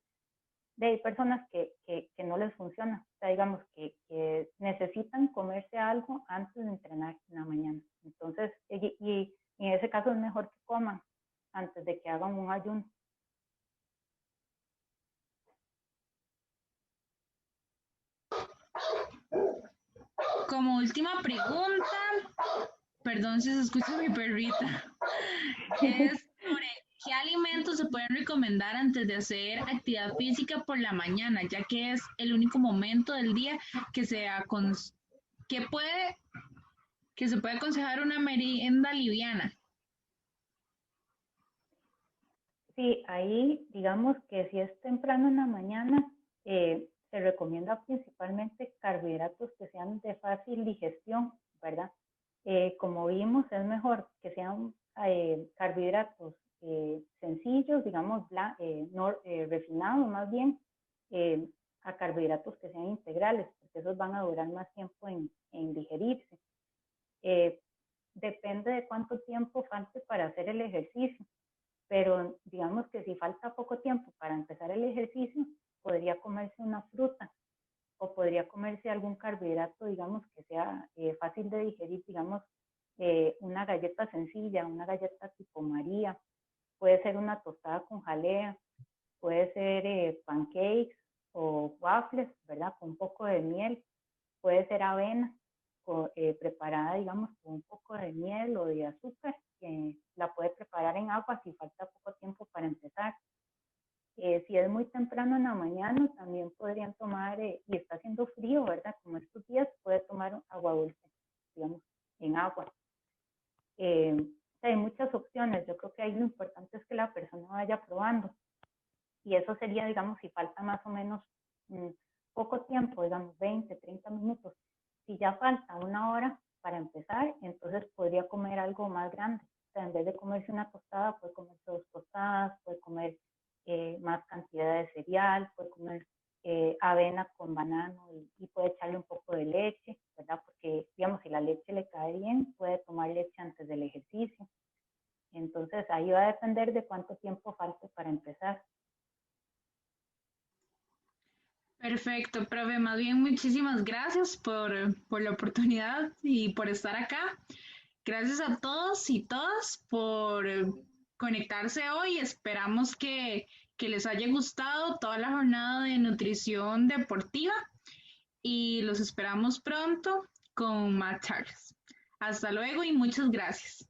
hay personas que no les funciona, o sea, digamos, que necesitan comerse algo antes de entrenar en la mañana. Entonces, y en ese caso es mejor que coman antes de que hagan un ayuno. Como última pregunta, perdón si se escucha mi perrita, es sobre qué alimentos se pueden recomendar antes de hacer actividad física por la mañana, ya que es el único momento del día que que puede que se puede aconsejar una merienda liviana. Sí, ahí digamos que si es temprano en la mañana, se recomienda principalmente carbohidratos que sean de fácil digestión, ¿verdad? Como vimos, es mejor que sean carbohidratos sencillos, digamos, no, refinados más bien, a carbohidratos que sean integrales, porque esos van a durar más tiempo en digerirse. Depende de cuánto tiempo falte para hacer el ejercicio, pero digamos que si falta poco tiempo para empezar el ejercicio, podría comerse una fruta o podría comerse algún carbohidrato, digamos, que sea fácil de digerir, digamos, una galleta sencilla, una galleta tipo María, puede ser una tostada con jalea, puede ser pancakes o waffles, ¿verdad? Con un poco de miel, puede ser avena preparada, digamos, con un poco de miel o de azúcar, que la puede preparar en agua si falta poco tiempo para empezar. Si es muy temprano en la mañana, también podrían tomar, y está haciendo frío, ¿verdad? Como estos días, puede tomar agua dulce, digamos, en agua. Hay muchas opciones. Yo creo que ahí lo importante es que la persona vaya probando. Y eso sería, digamos, si falta más o menos poco tiempo, digamos, 20, 30 minutos. Si ya falta una hora para empezar, entonces podría comer algo más grande. O sea, en vez de comerse una tostada, puede comerse 2 tostadas, puede comer más cantidad de cereal, puede comer avena con banano y puede echarle un poco de leche, ¿verdad? Porque, digamos, si la leche le cae bien, puede tomar leche antes del ejercicio. Entonces, ahí va a depender de cuánto tiempo falte para empezar. Perfecto, profe. Más bien, muchísimas gracias por la oportunidad y por estar acá. Gracias a todos y todas por conectarse hoy. Esperamos que les haya gustado toda la jornada de nutrición deportiva y los esperamos pronto con más charlas. Hasta luego y muchas gracias.